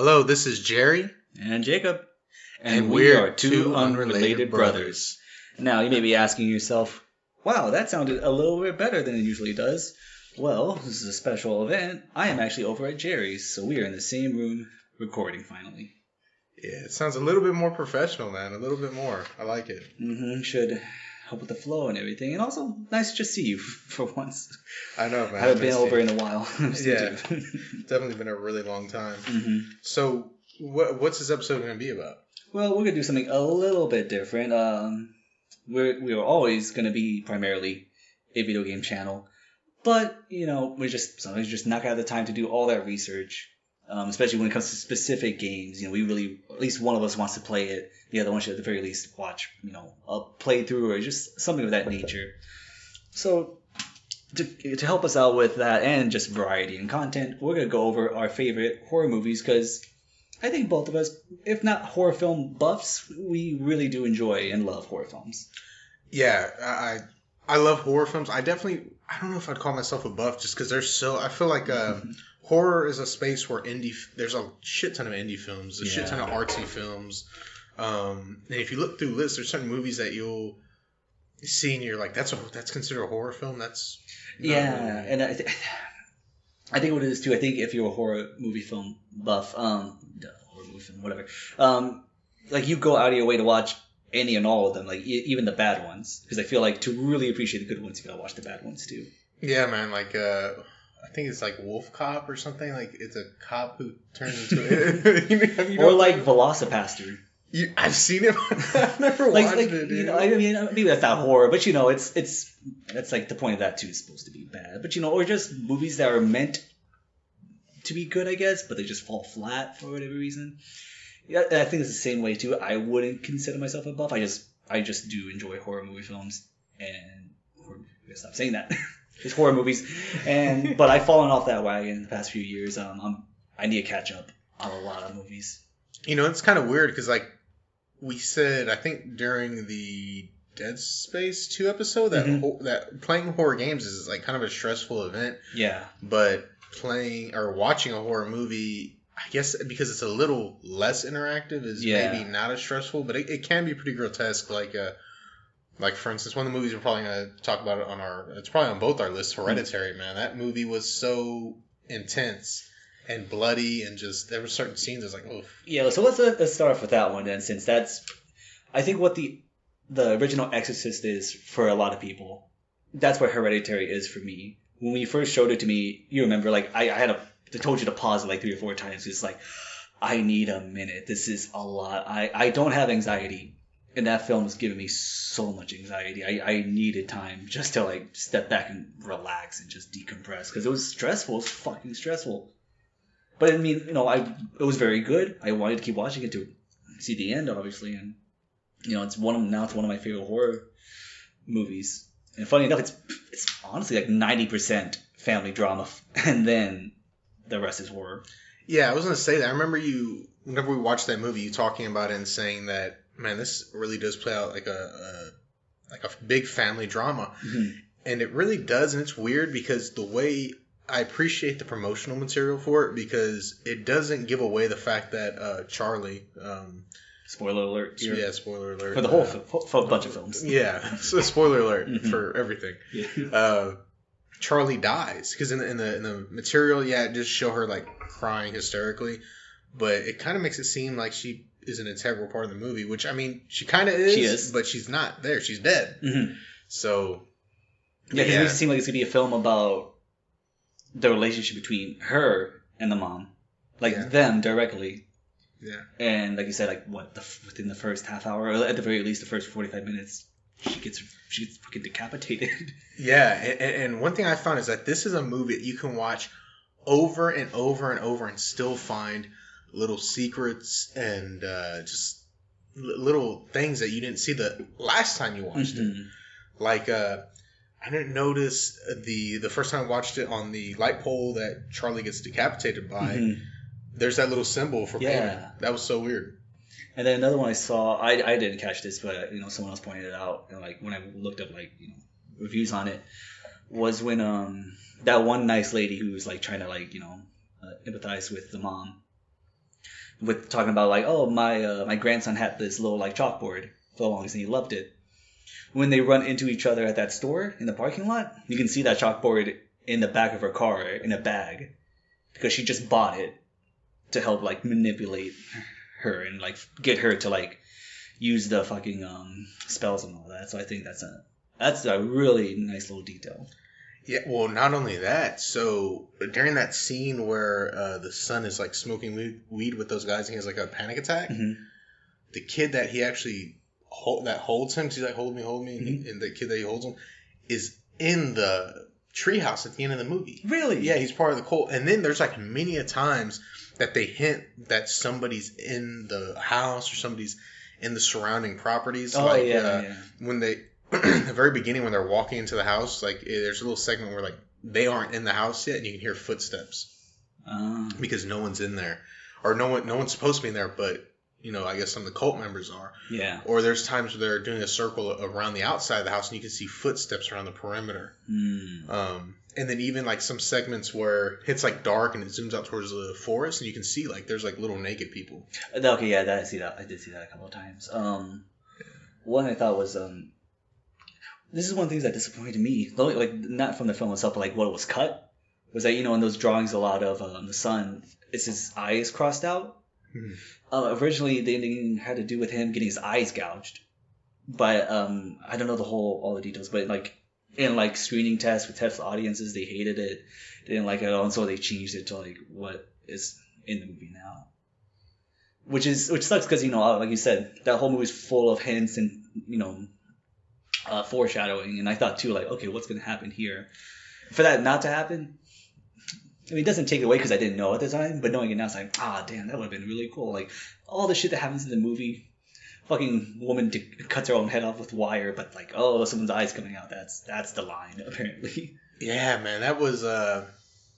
Hello, this is Jerry. And Jacob. And we we're are two two unrelated unrelated brothers. Now, you may be asking yourself, wow, that sounded a little bit better than it usually does. Well, this is a special event. I am actually over at Jerry's, so we are in the same room recording finally. Yeah, it sounds a little bit more professional, man. A little bit more. I like it. Should help with the flow and everything. And also, nice to just see you for once. I know, man. I haven't been over in a while. Yeah, definitely been a really long time. So, what's this episode going to be about? Well, we're going to do something a little bit different. We're always going to be primarily a video game channel. But, we sometimes just knock out the time to do all that research. Especially when it comes to specific games, we really, at least one of us wants to play it. The other one should at the very least watch, a playthrough or just something of that nature. So to help us out with that and just variety and content, we're going to go over our favorite horror movies because I think both of us, if not horror film buffs, we really do enjoy and love horror films. Yeah, I love horror films. I don't know if I'd call myself a buff just because I feel like horror is a space where there's a shit ton of indie films, a shit ton of artsy films. And if you look through lists, there's certain movies that you'll see and you're like, that's considered a horror film. That's and I think what it is too. I think if you're a horror movie film buff, horror movie film, whatever, like you go out of your way to watch any and all of them, like even the bad ones, because I feel like to really appreciate the good ones, you gotta watch the bad ones too. Yeah, man. Like I think it's like Wolf Cop or something. Like it's a cop who turns into it. Or like Velocipaster. I've seen it. I've never watched it. Dude. I mean, maybe that's not horror, but it's like the point of that too is supposed to be bad. But or just movies that are meant to be good, I guess, but they just fall flat for whatever reason. Yeah, I think it's the same way too. I wouldn't consider myself a buff. I just do enjoy horror movie films, and I gotta stop saying that. It's horror movies, but I've fallen off that wagon in the past few years. I need to catch up on a lot of movies. It's kind of weird because like we said, I think during the Dead Space 2 episode that playing horror games is like kind of a stressful event. Yeah. But playing or watching a horror movie, I guess because it's a little less interactive, is maybe not as stressful, but it can be pretty grotesque. Like for instance, one of the movies we're probably going to talk about it's probably on both our lists, Hereditary, man. That movie was so intense and bloody, and just there were certain scenes I was like, oh. Yeah, so let's start off with that one then, since that's, I think what the original Exorcist is for a lot of people. That's what Hereditary is for me. When you first showed it to me, you remember, like, I told you to pause it like 3 or 4 times. It's like, I need a minute. This is a lot. I don't have anxiety. And that film was giving me so much anxiety. I needed time just to like step back and relax and just decompress because it was stressful. It was fucking stressful. But I mean, it was very good. I wanted to keep watching it to see the end, obviously, and it's one of my favorite horror movies. And funny enough, it's honestly like 90% family drama, and then the rest is horror. Yeah, I was gonna say that. I remember whenever we watched that movie, you talking about it and saying that, man, this really does play out like a big family drama. And it really does, and it's weird because the way I appreciate the promotional material for it, because it doesn't give away the fact that Charlie, spoiler alert. Yeah, spoiler alert for the whole bunch of films. Yeah, so spoiler alert for everything. Yeah. Charlie dies because in the material, it just show her like crying hysterically, but it kind of makes it seem like she is an integral part of the movie, which I mean she kind of is. She is, but she's not there. She's dead. So yeah, because it makes it seem like it's gonna be a film about the relationship between her and the mom, like them directly. Yeah. And like you said, like within the first half hour, or at the very least the first 45 minutes, she gets fucking decapitated. Yeah, and one thing I found is that this is a movie that you can watch over and over and over and still find little secrets and just little things that you didn't see the last time you watched it. Like I didn't notice the first time I watched it on the light pole that Charlie gets decapitated by. There's that little symbol for payment. That was so weird. And then another one I saw, I didn't catch this, but someone else pointed it out. And like when I looked up reviews on it, was when that one nice lady who was like trying to empathize with the mom. with talking about like, oh, my grandson had this little like chalkboard for the longest and he loved it. When they run into each other at that store in the parking lot, you can see that chalkboard in the back of her car in a bag because she just bought it to help like manipulate her and like get her to like use the fucking spells and all that. So I think that's a really nice little detail. Yeah, well, not only that. So during that scene where the son is like smoking weed with those guys and he has like a panic attack, the kid that he actually that holds him, 'cause he's like, hold me, and the kid that he holds him is in the treehouse at the end of the movie. Really? Yeah, he's part of the cult. And then there's like many a times that they hint that somebody's in the house or somebody's in the surrounding properties. Oh, like, yeah. When they, the very beginning when they're walking into the house, like there's a little segment where like they aren't in the house yet and you can hear footsteps because no one's in there, or no one's supposed to be in there, but you know, I guess some of the cult members are. Yeah. Or there's times where they're doing a circle around the outside of the house and you can see footsteps around the perimeter. And then even like some segments where it's like dark and it zooms out towards the forest and you can see like there's like little naked people. Okay, yeah, I see that. I did see that a couple of times. One I thought was this is one of the things that disappointed me. Like not from the film itself, but like what was cut was that, you know, in those drawings a lot of the sun, it's his eyes crossed out. Originally, the ending had to do with him getting his eyes gouged, but I don't know all the details. But like in like screening tests with test audiences, they hated it, they didn't like it at all, and so they changed it to like what is in the movie now, which sucks because, you know, like you said, that whole movie is full of hints and, you know, foreshadowing, and I thought too, like, okay, what's gonna happen here? For that not to happen. I mean, it doesn't take it away because I didn't know at the time, but knowing it now, it's like, damn, that would have been really cool. Like, all the shit that happens in the movie, fucking woman cuts her own head off with wire, but like, oh, someone's eyes coming out. That's the line, apparently. Yeah, man, that was that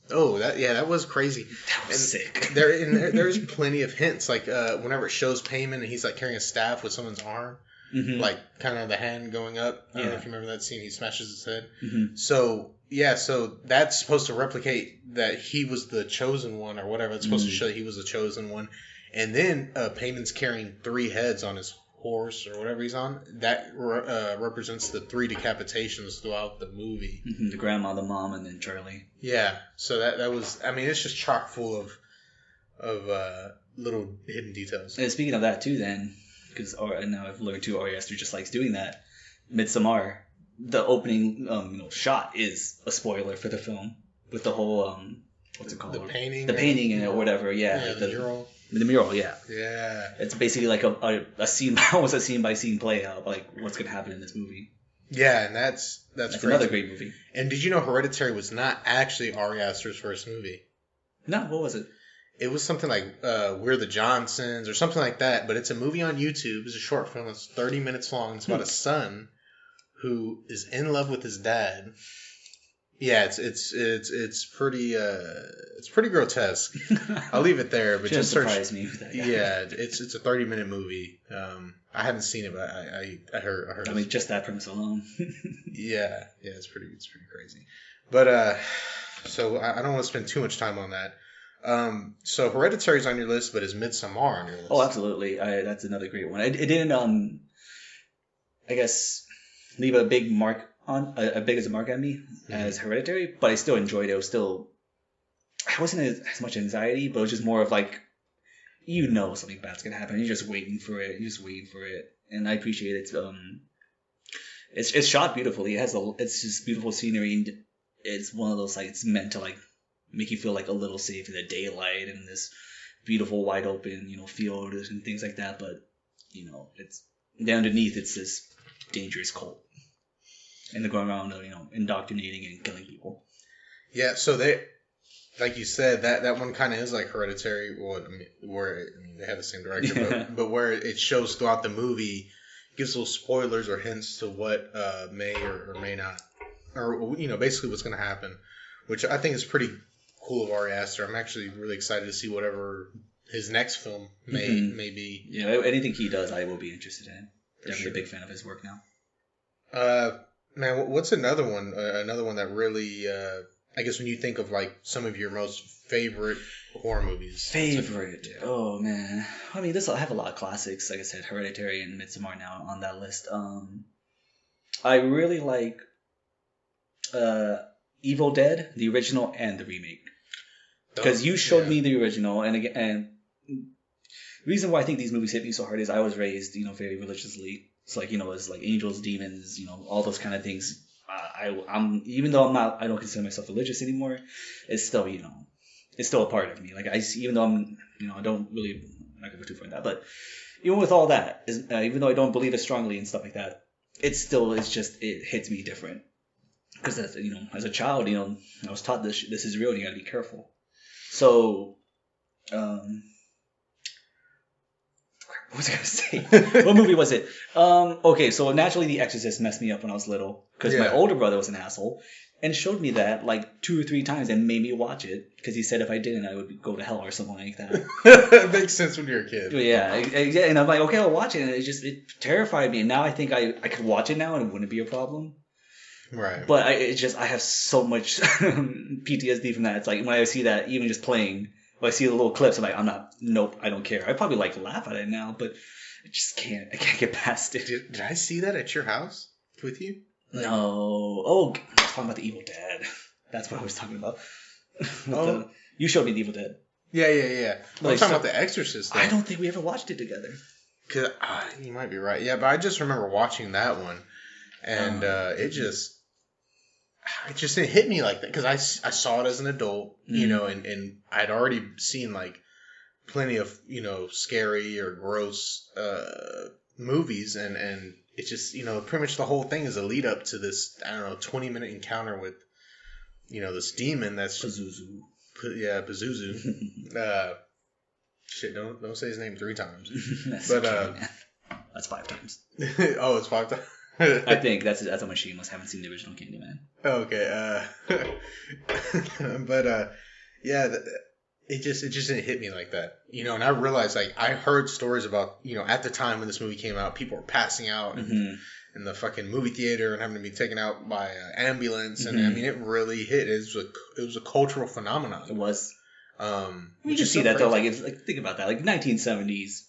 was crazy. That was sick. There's plenty of hints, like whenever it shows Payman and he's like carrying a staff with someone's arm, like kind of the hand going up. I don't know if you remember that scene. He smashes his head. So that's supposed to replicate that he was the chosen one or whatever. It's supposed to show that he was the chosen one. And then Payman's carrying 3 heads on his horse or whatever he's on. That represents the 3 decapitations throughout the movie. The grandma, the mom, and then Charlie. Yeah. So that was, I mean, it's just chock full of little hidden details. And speaking of that too, then, because now I've learned too, Ari Aster just likes doing that. Midsommar, the opening shot is a spoiler for the film with the whole what's it called? The painting in it or whatever. Yeah, the mural. The mural, yeah. Yeah. It's basically like a scene, almost a scene by scene play out, like what's gonna happen in this movie. Yeah, and that's great. Another great movie. And did you know Hereditary was not actually Ari Aster's first movie? No, what was it? It was something like We're the Johnsons or something like that, but it's a movie on YouTube. It's a short film. It's 30 minutes long. It's about a son who is in love with his dad. Yeah, it's pretty grotesque. I'll leave it there, but just search. Me with that. Yeah, it's a 30-minute movie. I haven't seen it, but I heard. I mean, just that premise alone. yeah, it's pretty crazy. But so I don't want to spend too much time on that. So Hereditary's on your list, but is Midsommar on your list? Oh, absolutely. That's another great one. It didn't, I guess, leave a big mark on a big as a mark on me as Hereditary, but I still enjoyed it. I wasn't as much anxiety, but it was just more of like, you know, something bad's gonna happen. You're just waiting for it. And I appreciate it. It's shot beautifully. It's just beautiful scenery, and it's one of those like it's meant to like make you feel like a little safe in the daylight and this beautiful wide open, field and things like that. But, it's underneath, it's this dangerous cult. And they're going around, indoctrinating and killing people. Yeah. So they, like you said, that one kind of is like Hereditary. Well, they have the same director, but where it shows throughout the movie, gives little spoilers or hints to what may or may not, or basically what's going to happen, which I think is pretty cool of Ari Aster. I'm actually really excited to see whatever his next film may be. Yeah, anything he does, I will be interested in. Definitely a big fan of his work now. Man, what's another one? Another one that really I guess when you think of like some of your most favorite horror movies. Favorite? Oh man, I mean, I have a lot of classics. Like I said, Hereditary and Midsommar now on that list. I really like Evil Dead, the original and the remake, because you showed me the original, and again, and the reason why I think these movies hit me so hard is I was raised, very religiously. It's like, it's like angels, demons, all those kind of things. I'm even though I don't consider myself religious anymore. It's still, it's still a part of me. Like even though I don't really, I'm not gonna go too far in that, but even with all that, even though I don't believe it strongly and stuff like that, it hits me different. Because as a child, I was taught this is real and you gotta be careful. So, what was I gonna say? What movie was it? Okay, so naturally, The Exorcist messed me up when I was little because my older brother was an asshole and showed me that like 2 or 3 times and made me watch it because he said if I didn't, I would go to hell or something like that. It makes sense when you're a kid. Yeah, and I'm like, okay, I'll watch it, and it terrified me. And now I think I could watch it now and it wouldn't be a problem. Right. But I have so much PTSD from that. It's like when I see that even just playing. When I see the little clips, I'm like, nope, I don't care. I probably laugh at it now, but I just can't. I can't get past it. Did I see that at your house with you? No. Oh, I was talking about the Evil Dead. That's what I was talking about. You showed me the Evil Dead. Yeah. I'm talking about The Exorcist. Though. I don't think we ever watched it together. You might be right. Yeah, but I just remember watching that one, and it just didn't hit me like that because I saw it as an adult, and I'd already seen like plenty of scary or gross movies, and it just pretty much the whole thing is a lead up to this 20-minute encounter with this demon that's Pazuzu. Pazuzu. Shit, don't say his name 3 times. That's 5 times. Oh, it's 5 times. I think that's how much you must haven't seen the original Candyman. Okay, but yeah, it just didn't hit me like that, and I realized like I heard stories about at the time when this movie came out, people were passing out in the fucking movie theater and having to be taken out by an ambulance, and I mean it really hit. It was a cultural phenomenon. It was. You can see so that crazy. though. Like it's like think about that. Like 1970s.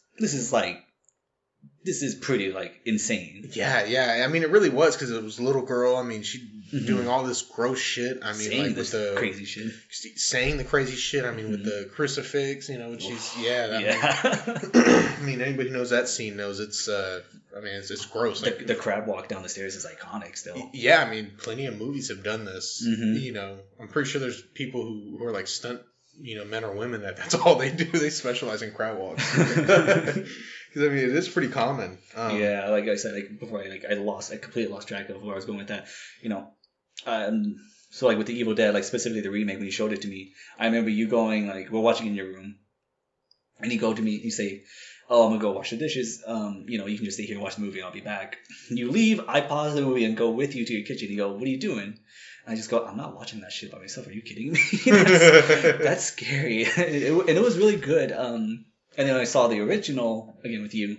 This is pretty like insane. Yeah. I mean, it really was because it was a little girl. I mean, she doing all this gross shit. I mean, saying like with the crazy shit. Saying the crazy shit. I mean, with the crucifix. She's yeah. I mean, anybody who knows that scene knows it's. I mean, it's gross. Like, the crab walk down the stairs is iconic still. Yeah, I mean, plenty of movies have done this. I'm pretty sure there's people who are like stunt. Men or women that's all they do. They specialize in crab walks. Because I mean, it is pretty common. Yeah, like I said, like before, I completely lost track of where I was going with that. So like with the Evil Dead, like specifically the remake, when you showed it to me, I remember you going like we're watching in your room, and you go to me, you say, "Oh, I'm gonna go wash the dishes. You can just stay here and watch the movie. And I'll be back." You leave. I pause the movie and go with you to your kitchen. You go, "What are you doing?" I just go, I'm not watching that shit by myself. Are you kidding me? That's scary. And it was really good. And then I saw the original again with you.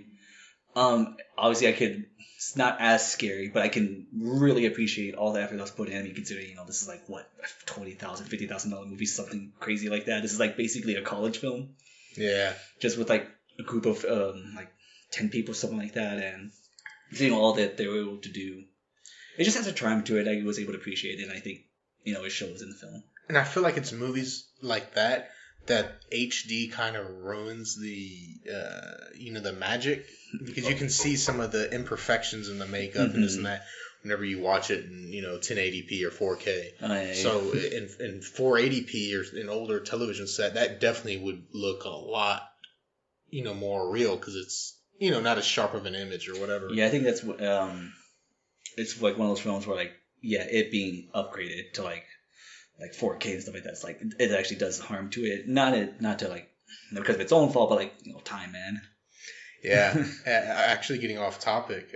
Obviously, it's not as scary, but I can really appreciate all the effort that was put in. I mean, considering, this is like, what, $20,000, $50,000 movie, something crazy like that. This is like basically a college film. Yeah. Just with like a group of like 10 people, something like that. And seeing all that they were able to do. It just has a charm to it. I was able to appreciate it, and I think, it shows in the film. And I feel like it's movies like that HD kind of ruins the, the magic. Because you can see some of the imperfections in the makeup and this and that whenever you watch it in, 1080p or 4K. Oh, yeah. So in 480p or an older television set, that definitely would look a lot, more real because it's, not as sharp of an image or whatever. Yeah, I think that's what... It's like one of those films where it being upgraded to like 4K and stuff like that. It's like it actually does harm to it. Not to like because of its own fault, but time, man. Yeah, actually getting off topic,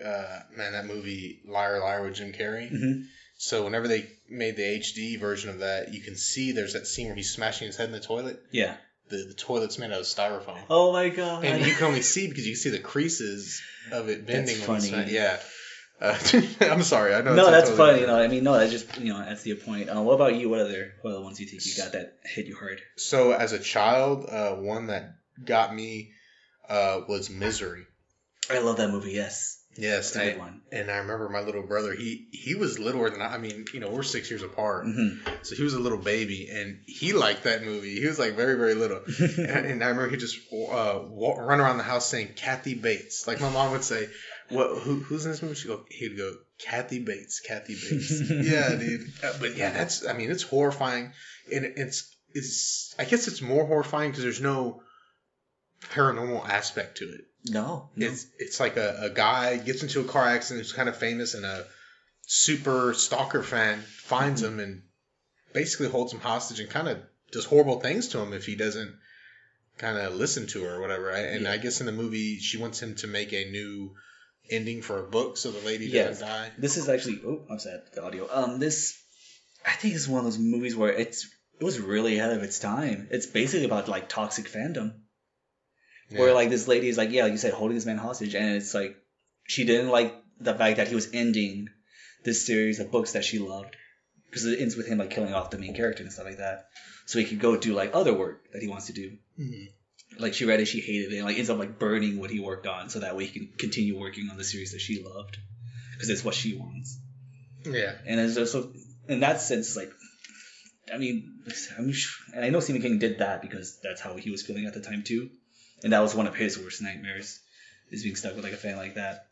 man, that movie Liar Liar with Jim Carrey. Mm-hmm. So whenever they made the HD version of that, you can see there's that scene where he's smashing his head in the toilet. Yeah. The toilet's made out of styrofoam. Oh my god. And you can only see because you can see the creases of it bending. That's funny. Yeah. I'm sorry. I know. No, that's totally funny. I mean, no, that's just that's the point. What about you? What other ones you think you got that hit you hard? So as a child, one that got me was Misery. I love that movie. Yes. Yes, It's a good one. And I remember my little brother. He was littler than I mean, we're 6 years apart, so he was a little baby, and he liked that movie. He was like very very little, and I remember he just run around the house saying Kathy Bates. Like my mom would say, "What? Who's in this movie?" He'd go, Kathy Bates, Kathy Bates. Yeah, dude. But yeah, it's horrifying, and it's I guess it's more horrifying because there's no paranormal aspect to it. No. It's like a guy gets into a car accident who's kind of famous, and a super stalker fan finds him and basically holds him hostage and kind of does horrible things to him if he doesn't kind of listen to her or whatever. Right? And I guess in the movie she wants him to make a new ending for a book so the lady doesn't die. This is actually I'm sad the audio. This I think is one of those movies where it was really ahead of its time. It's basically about like toxic fandom. Yeah. Where like this lady is like, like you said, holding this man hostage, and it's like she didn't like the fact that he was ending this series of books that she loved, because it ends with him like killing off the main character and stuff like that, so he could go do like other work that he wants to do. Mm-hmm. Like she read it, she hated it, and like ends up like burning what he worked on, so that way he can continue working on the series that she loved, because it's what she wants. Yeah, and it's also in that sense, like, I mean, and I know Stephen King did that because that's how he was feeling at the time too. And that was one of his worst nightmares, is being stuck with like a fan like that.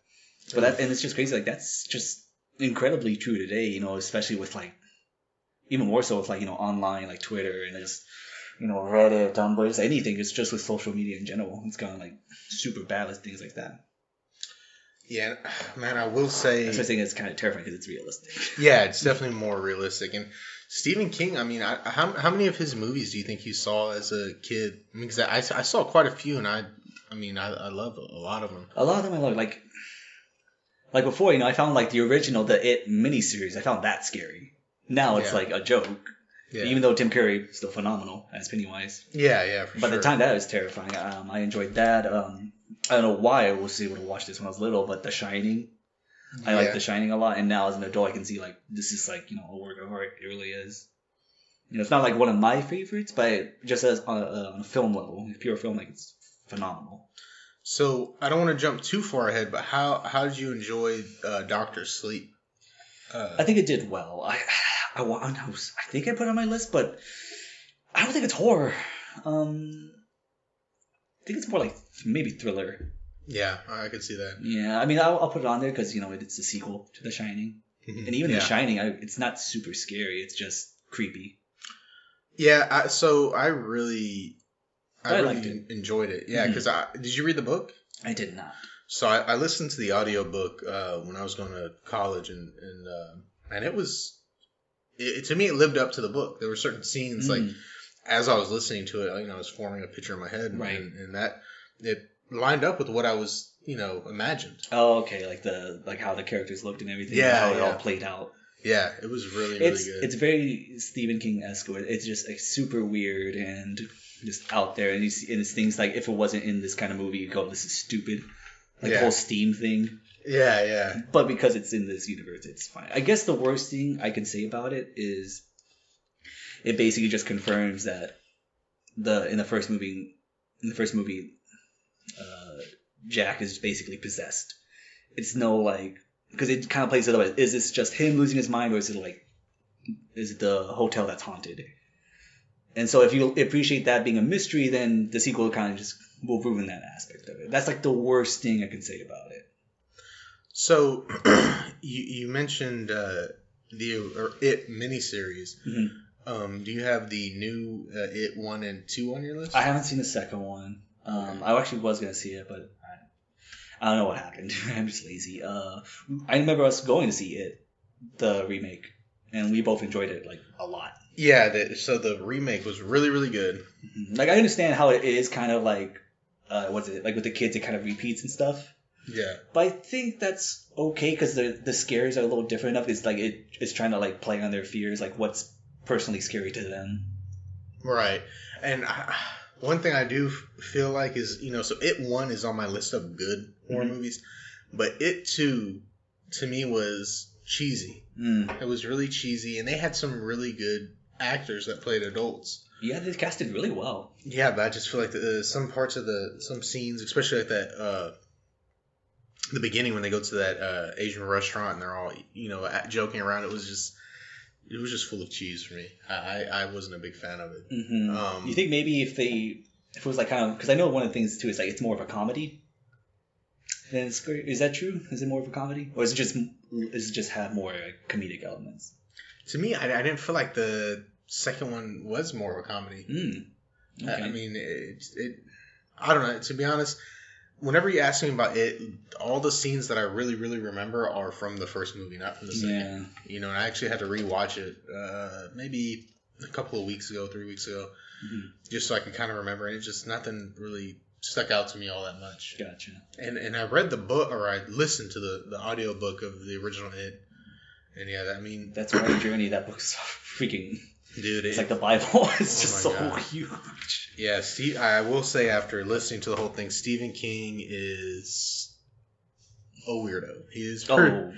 But and it's just crazy. Like that's just incredibly true today, especially with like, even more so with like, online, like Twitter and just, Reddit, Tumblr, just anything. It's just with social media in general. It's gone like super bad with things like that. Yeah, man, I will say. That's why I think it's kind of terrifying because it's realistic. Yeah, it's definitely more realistic. And Stephen King, I mean, how many of his movies do you think you saw as a kid? I mean, 'cause I saw quite a few, and I love a lot of them. A lot of them I love. Like before, I found like the original, the It miniseries. I found that scary. Now it's like a joke. Yeah. Even though Tim Curry is still phenomenal as Pennywise. Yeah, for sure. By the time that was terrifying. I enjoyed that. I don't know why I was able to watch this when I was little, but The Shining. I like The Shining a lot, and now as an adult I can see like this is like a work of art. It really is. It's not like one of my favorites, but just as on a film level, pure film, like it's phenomenal. So I don't want to jump too far ahead, but how did you enjoy Doctor Sleep? I think it did well. I think I put it on my list, but I don't think it's horror. I think it's more like maybe thriller. Yeah, I could see that. Yeah, I mean, I'll put it on there because it's a sequel to The Shining, and even The Shining, it's not super scary. It's just creepy. Yeah, I really enjoyed it. Yeah, because did you read the book? I did not. So I listened to the audiobook when I was going to college, and it was to me it lived up to the book. There were certain scenes like as I was listening to it, I was forming a picture in my head, right, and that it lined up with what I was imagined. Oh, okay, like how the characters looked and everything, and how it all played out. Yeah, it was really good. It's very Stephen King-esque. It's just like super weird and just out there, and it's things like if it wasn't in this kind of movie, you go, "This is stupid." Like the whole Steam thing. Yeah. But because it's in this universe, it's fine. I guess the worst thing I can say about it is it basically just confirms that in the first movie, Jack is basically possessed. It's no like, because it kind of plays it up. Is this just him losing his mind, or is it the hotel that's haunted? And so if you appreciate that being a mystery, then the sequel kind of just will ruin that aspect of it. That's like the worst thing I can say about it. So you mentioned It miniseries. Mm-hmm. Do you have the new It 1 and 2 on your list? I haven't seen the second one. I actually was going to see it, but I don't know what happened. I'm just lazy. I remember us going to see It, the remake, and we both enjoyed it like a lot. Yeah, so the remake was really, really good. Mm-hmm. Like I understand how it is kind of like, what's it, like with the kids, it kind of repeats and stuff. Yeah. But I think that's okay because the scares are a little different enough. It's like it's trying to like play on their fears, like what's personally scary to them. Right. And one thing I do feel like is, so It 1 is on my list of good horror movies, but It 2 to me was cheesy. It was really cheesy, and they had some really good actors that played adults. Yeah, they casted really well. Yeah, but I just feel like some parts of some scenes, especially like that, the beginning when they go to that Asian restaurant and they're all joking around, it was just full of cheese for me. I wasn't a big fan of it. You think maybe if it was like kind of, because I know one of the things too is like it's more of a comedy. Then it's great. Is that true? Is it more of a comedy, or is it just have more like comedic elements? To me, I didn't feel like the second one was more of a comedy. Okay. I mean, I don't know. To be honest, whenever you ask me about it, all the scenes that I really, really remember are from the first movie, not from the second. Yeah. And I actually had to rewatch it maybe a couple of weeks ago, 3 weeks ago, just so I could kind of remember. And it just nothing really stuck out to me all that much. Gotcha. And I read the book, or I listened to the audio book of the original It. And yeah, I mean, that's quite a journey. That book's freaking, dude. It's like the Bible. It's just so huge. Yeah, I will say after listening to the whole thing, Stephen King is a weirdo. He is. God.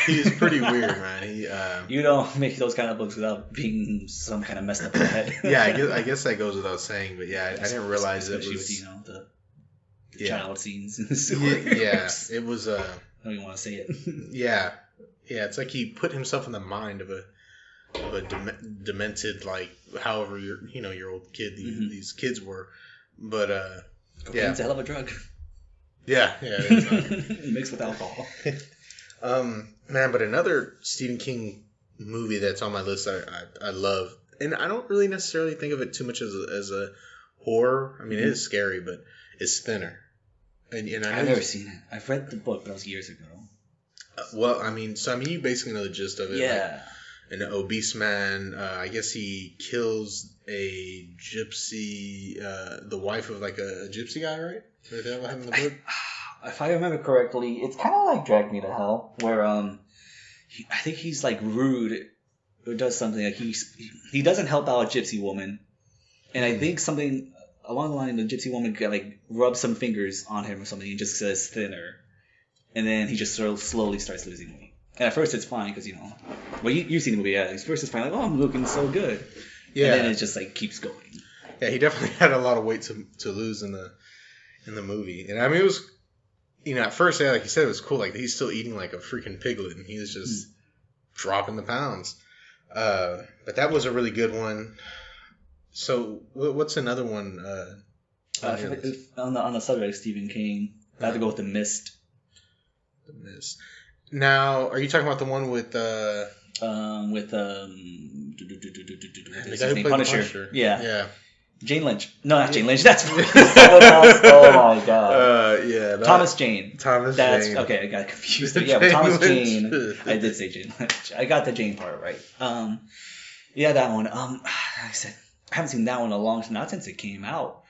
He is pretty weird, man. You don't make those kind of books without being some kind of messed up head. Yeah, I guess that goes without saying, but yeah, I didn't realize it was. With, the child scenes. Yeah, it was. I don't even want to say it. Yeah. Yeah, it's like he put himself in the mind of a demented, like, however your old kid these kids were, but Cocaine's a hell of a drug. Yeah, it is. Mixed with alcohol. Man, but another Stephen King movie that's on my list I love, and I don't really necessarily think of it too much as a horror. I mean, it is scary, but it's Thinner. And I've never seen it. I've read the book, but that was years ago. Well, I mean, you basically know the gist of it. Yeah. Like, an obese man, I guess he kills a gypsy, the wife of like a gypsy guy, right? Is that what happened in the book? If I remember correctly, it's kind of like Drag Me to Hell, where I think he's like rude or does something like he doesn't help out a gypsy woman, and I think something along the line the gypsy woman like rubs some fingers on him or something and just says Thinner. And then he just sort of slowly starts losing weight. And at first it's fine because, well, you've seen the movie. Yeah, at first it's fine. Like, oh, I'm looking so good. Yeah. And then it just like keeps going. Yeah, he definitely had a lot of weight to lose in the movie. And I mean, it was, at first, yeah, like you said, it was cool. Like he's still eating like a freaking piglet and he was just dropping the pounds. But that was a really good one. So what's another one? On the subject of Stephen King, I have to go with The Mist. Mist. Now, are you talking about the one with the guy who played Punisher? Yeah. Jane Lynch. No, not Jane Lynch. That's someone else. Oh my god. Thomas Jane. Jane. Okay, I got confused. Yeah, but Thomas Jane. I did say Jane Lynch. I got the Jane part right. Yeah, that one. Like I said, I haven't seen that one in a long time, not since it came out.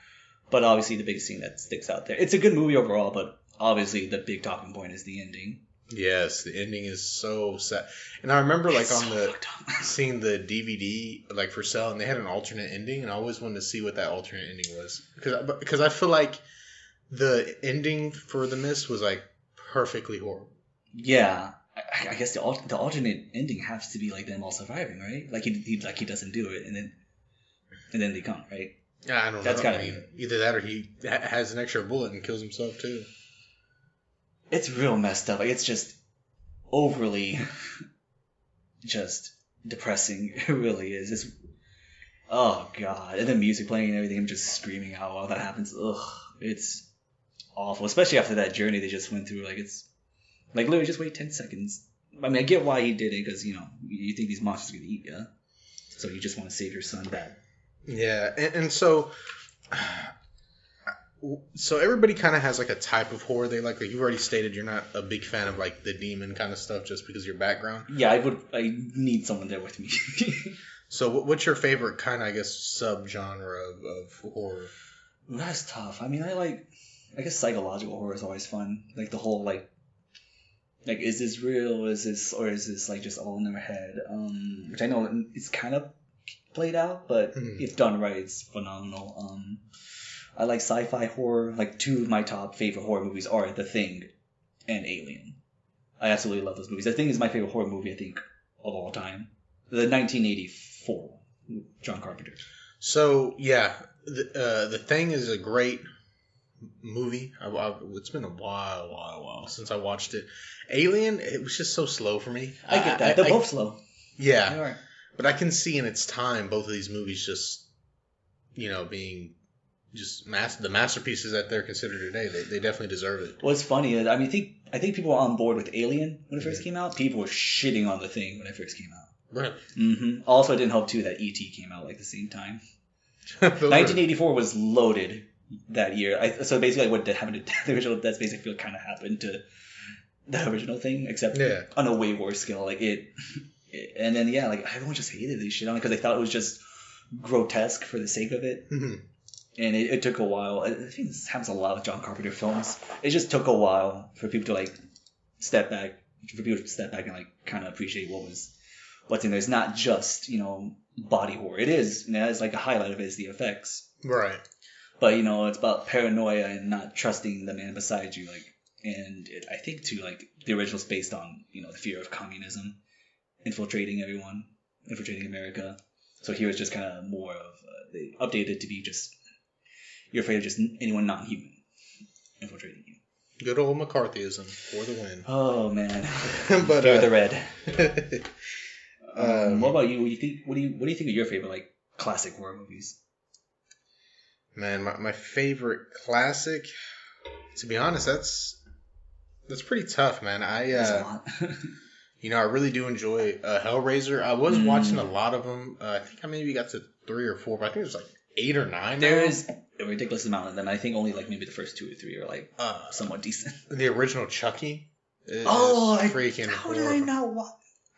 But obviously, the biggest thing that sticks out there. It's a good movie overall, but obviously, the big talking point is the ending. Yes, the ending is so sad. And I remember like seeing the DVD like for sale, and they had an alternate ending, and I always wanted to see what that alternate ending was because I feel like the ending for The Mist was like perfectly horrible. Yeah, I guess the alternate ending has to be like them all surviving, right? Like he doesn't do it, and then they come, right? Yeah, I don't know. That's gotta be either that or he has an extra bullet and kills himself too. It's real messed up. Like it's just overly, just depressing. It really is. It's, oh god, and the music playing and everything. I'm just screaming out while that happens. Ugh, it's awful. Especially after that journey they just went through. Like it's like literally just wait 10 seconds. I mean, I get why he did it because you think these monsters are gonna eat you, so you just want to save your son bad. Yeah, and so everybody kind of has like a type of horror they like. Like you've already stated, you're not a big fan of like the demon kind of stuff just because of your background. Yeah, I need someone there with me. So what's your favorite kind of, I guess, subgenre of horror? That's tough. I mean, I guess psychological horror is always fun. Like the whole like is this real? Is this like just all in their head? Which I know it's kind of played out, but if done right, it's phenomenal. I like sci-fi horror. Like two of my top favorite horror movies are The Thing and Alien. I absolutely love those movies. I think it's my favorite horror movie, I think, of all time. The 1984, John Carpenter. So, yeah, The Thing is a great movie. It's been a while since I watched it. Alien, it was just so slow for me. I get that. They're both slow. Yeah. They are. But I can see in its time both of these movies just, being just the masterpieces that they're considered today. They definitely deserve it. What's funny is, I think people were on board with Alien when it first came out. People were shitting on The Thing when it first came out. Really? Mm-hmm. Also, it didn't help too that E.T. came out like the same time. 1984 was loaded that year. So basically, what happened to the original Dead Space, I feel, kind of happened to the original thing, except on a way worse scale. Like and then everyone just hated this shit on it because they thought it was just grotesque for the sake of it. Mm-hmm. And it took a while. I think this happens a lot with John Carpenter films. It just took a while for people to step back and kind of appreciate what's in there. It's not just body horror. It is. It's like a highlight of it is the effects. Right. But it's about paranoia and not trusting the man beside you. I think too the original's based on the fear of communism infiltrating America. So here it's just kind of more of they updated to be just. You're afraid of just anyone non-human infiltrating you. Good old McCarthyism for the win. Oh man, but the red. What about you? What do you think of your favorite classic horror movies? Man, my favorite classic. To be honest, that's pretty tough, man. That's a lot. I really do enjoy Hellraiser. I was watching a lot of them. I think I maybe got to 3 or 4, but I think it was 8 or 9. There is a ridiculous amount of them. I think only maybe the first 2 or 3 are somewhat decent. The original Chucky. Freaking! How did I not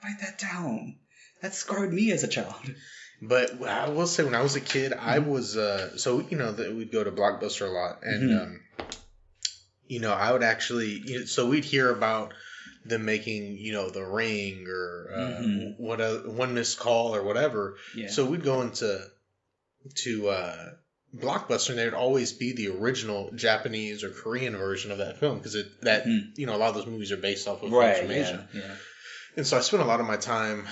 write that down? That scarred me as a child. But I will say, when I was a kid, I was we'd go to Blockbuster a lot, and I would actually so we'd hear about them making The Ring or One Missed Call or whatever. Yeah. So we'd go into Blockbuster, and there'd always be the original Japanese or Korean version of that film because a lot of those movies are based off of films from Asia. Yeah. And so I spent a lot of my time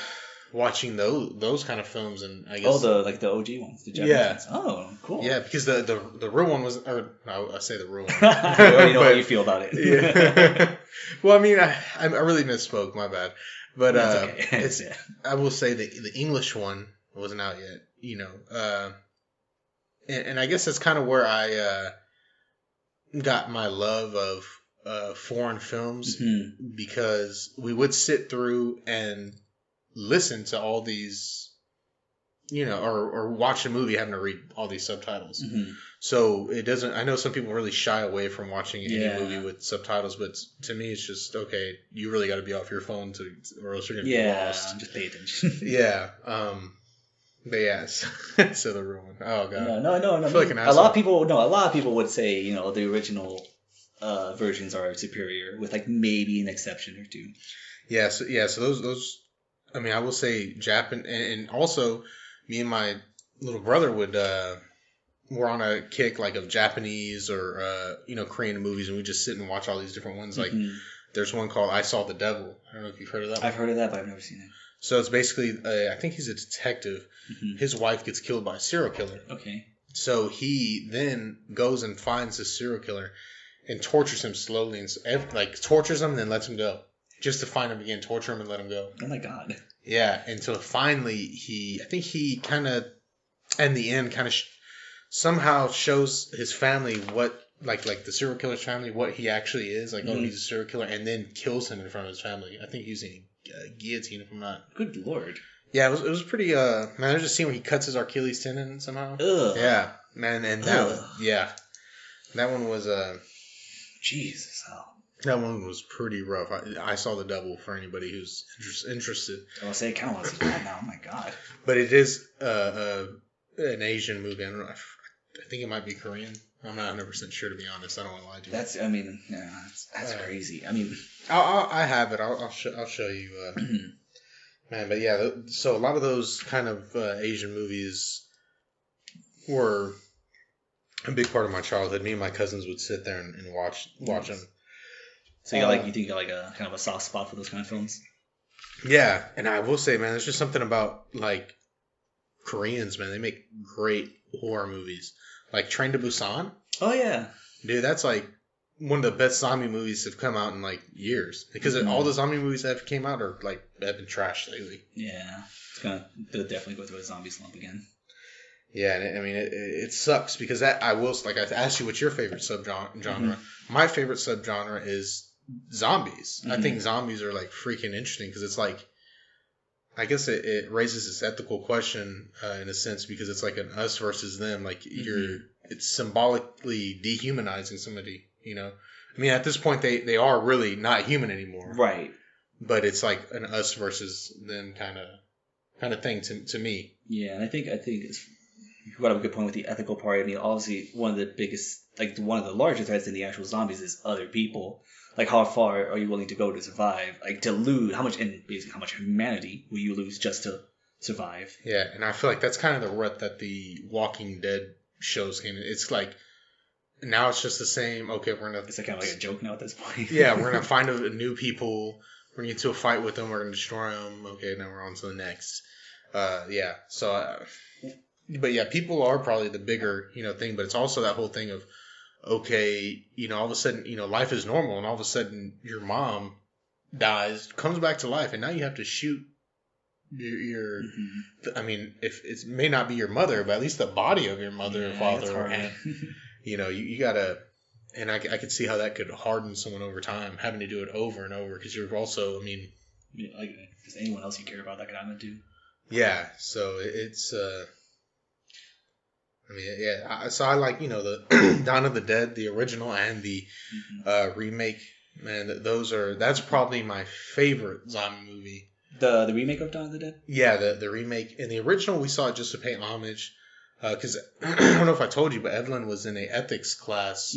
watching those kind of films, and I guess the OG ones, the Japanese ones. Oh, cool. Yeah, because the real one was, or I say the real one. I already know how you feel about it. Yeah. Well, I mean, I really misspoke. My bad. But okay. I will say the English one wasn't out yet. And I guess that's kind of where I got my love of foreign films because we would sit through and listen to all these, or watch a movie having to read all these subtitles. So it doesn't. I know some people really shy away from watching any movie with subtitles, but to me, it's just okay. You really got to be off your phone or else you're gonna be lost. Just pay attention. Yeah. But yes, so the ruin. Oh god. No. I feel like an a lot of people would say the original versions are superior, with maybe an exception or two. Yeah. So those. I mean, I will say Japan, and also me and my little brother were on a kick of Japanese or Korean movies, and we just sit and watch all these different ones. There's one called I Saw the Devil. I don't know if you've heard of that one. I've heard of that, but I've never seen it. So it's basically, I think he's a detective. His wife gets killed by a serial killer. Okay. So he then goes and finds this serial killer and tortures him slowly, and tortures him and then lets him go. Just to find him again, torture him and let him go. Oh my god. Yeah, until finally I think he kind of, in the end, kind of somehow shows his family what, like the serial killer's family, what he actually is. He's a serial killer, and then kills him in front of his family. I think using guillotine, if I'm not. Good lord. Yeah, it was pretty. Man, there's a scene where he cuts his Achilles tendon somehow. Ugh. Yeah, man, and that one was Jesus hell. That one was pretty rough. I Saw the Devil for anybody who's interested. I'll say I kind of want to see that now. Oh my god. But it is an Asian movie. I think it might be Korean. I'm not 100% sure, to be honest. I don't want to lie to you. That's crazy. I mean, I have it. I'll show you. Man, but yeah. So a lot of those kind of Asian movies were a big part of my childhood. Me and my cousins would sit there and watch them. So you think you got like a kind of a soft spot for those kind of films? Yeah, and I will say, man, there's just something about like Koreans, man. They make great horror movies. Like Train to Busan. Oh yeah, Dude, that's like one of the best zombie movies that have come out in like years. Because all the zombie movies that have came out are like have been trashed lately. yeah. They'll definitely go through a zombie slump again. Yeah, and I mean it sucks because that I asked you what's your favorite subgenre. My favorite subgenre is zombies. I think zombies are like freaking interesting because it's like I guess it raises this ethical question in a sense because it's like an us versus them. Like it's symbolically dehumanizing somebody. You know, I mean at this point they are really not human anymore. Right. But it's like an us versus them kind of thing to me. Yeah, and I think it's, you brought up a good point with the ethical part. I mean, obviously one of the biggest, like one of the larger threats in the actual zombies is other people. Like, how far are you willing to go to survive? Like, to lose how much humanity will you lose just to survive? Yeah, and I feel like that's kind of the rut that the Walking Dead shows came in. It's like now it's just the same. Okay, we're gonna. It's like kind of like a joke now at this point. Yeah, we're gonna find new people. We're gonna get into a fight with them. We're gonna destroy them. Okay, now we're on to the next. Yeah. So, but yeah, people are probably the bigger thing. But it's also that whole thing of okay, all of a sudden life is normal, and all of a sudden your mom dies, comes back to life, and now you have to shoot your I mean, if it may not be your mother, but at least the body of your mother or father, and you gotta. And I could see how that could harden someone over time, having to do it over and over, because you're also, I mean... Yeah, like, just anyone else you care about that could happen to. Yeah, so it's... I mean, yeah, so I like, the Dawn of the Dead, the original, and the remake. Man, that's probably my favorite zombie movie. The remake of Dawn of the Dead? Yeah, the remake. In the original, we saw it just to pay homage, because I don't know if I told you, but Evelyn was in a ethics class...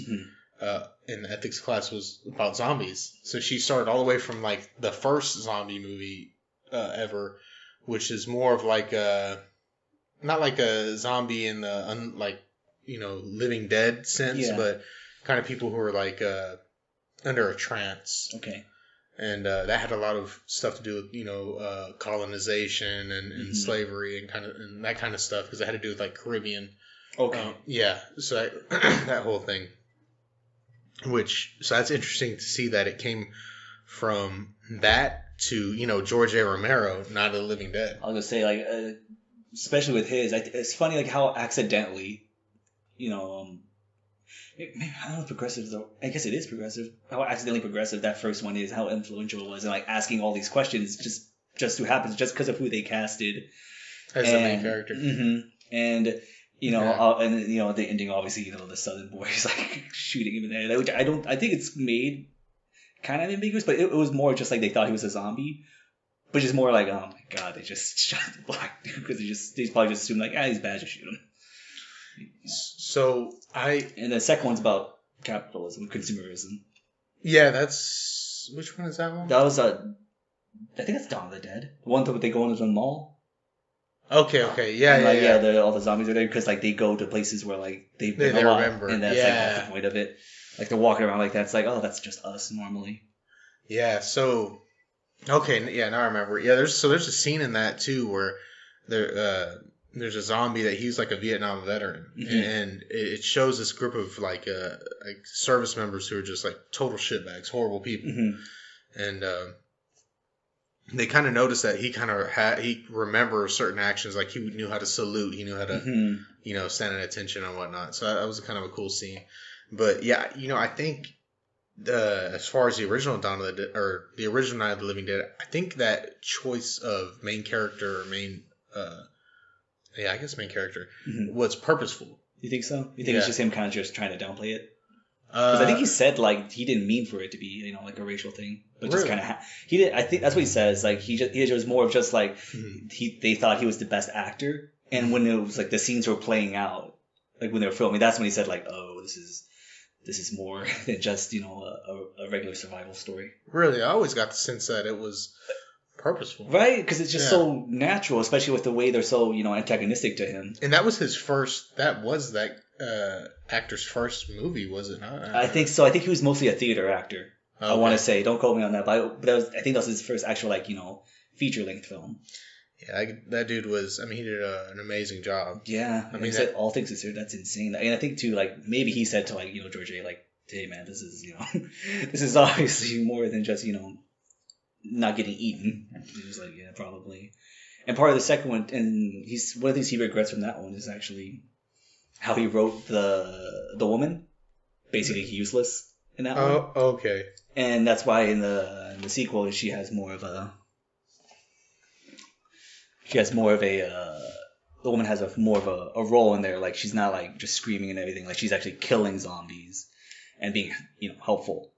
and the ethics class was about zombies. So she started all the way from like the first zombie movie ever, which is more of like not like a zombie in the Living Dead sense, but kind of people who are like under a trance. Okay. And that had a lot of stuff to do with colonization and slavery and that kind of stuff because it had to do with like Caribbean. Okay. Yeah. So that whole thing. So that's interesting to see that it came from that to, George A. Romero, Night of the Living Dead. I was going to say, like, especially with his, it's funny, like, how accidentally, I don't know if progressive, though. I guess it is progressive. How accidentally progressive that first one is, how influential it was, and, like, asking all these questions just who happens, just because of who they casted. As the main character. And... the ending, obviously, the Southern boys like shooting him in there, which I think it's made kind of ambiguous, but it was more just like they thought he was a zombie, but just more like, oh my god, they just shot the black dude because they probably just assumed like, he's bad, just shoot him. So and the second one's about capitalism, consumerism. Yeah, which one is that one? That was I think that's Dawn of the Dead. The one that they go into the mall. Okay, yeah, and, yeah. All the zombies are there because like they go to places where like they've been they a lot, remember, and that's like half the point of it. Like they're walking around like that. It's like, oh, that's just us normally. Yeah. So, okay, yeah, now I remember. Yeah, there's a scene in that too where there's a zombie that he's like a Vietnam veteran, and it shows this group of like service members who are just like total shitbags, horrible people, and. They kind of noticed that he remembers certain actions, like he knew how to salute, he knew how to, stand at attention and whatnot. So that was kind of a cool scene. But yeah, I think as far as the original Dawn of the Dead, or the original Night of the Living Dead, I think that choice of main character, main character, was purposeful. You think so? You think it's just him kind of just trying to downplay it? Because I think he said like he didn't mean for it to be like a racial thing, but just kind of he did. I think that's what he says. Like he was more of just like they thought he was the best actor, and when it was like the scenes were playing out, like when they were filming, that's when he said like, oh, this is more than just a regular survival story. Really, I always got the sense that it was purposeful, right? Because it's just so natural, especially with the way they're so antagonistic to him. And that was his first. That was that actor's first movie, was it not? I think so. I think he was mostly a theater actor. I want to say, don't quote me on that, but I think that was his first actual feature length film. Yeah, that dude was. I mean, he did an amazing job. Yeah, I mean, said all things considered, that's insane. And I think too, maybe he said to George A, hey man, this is this is obviously more than just not getting eaten. He was like, yeah, probably. And part of the second one, and one of the things he regrets from that one is actually how he wrote the woman basically useless in that one. Oh, okay. And that's why in the sequel she has more of a the woman has more of a role in there. Like she's not just screaming and everything. Like she's actually killing zombies and being helpful.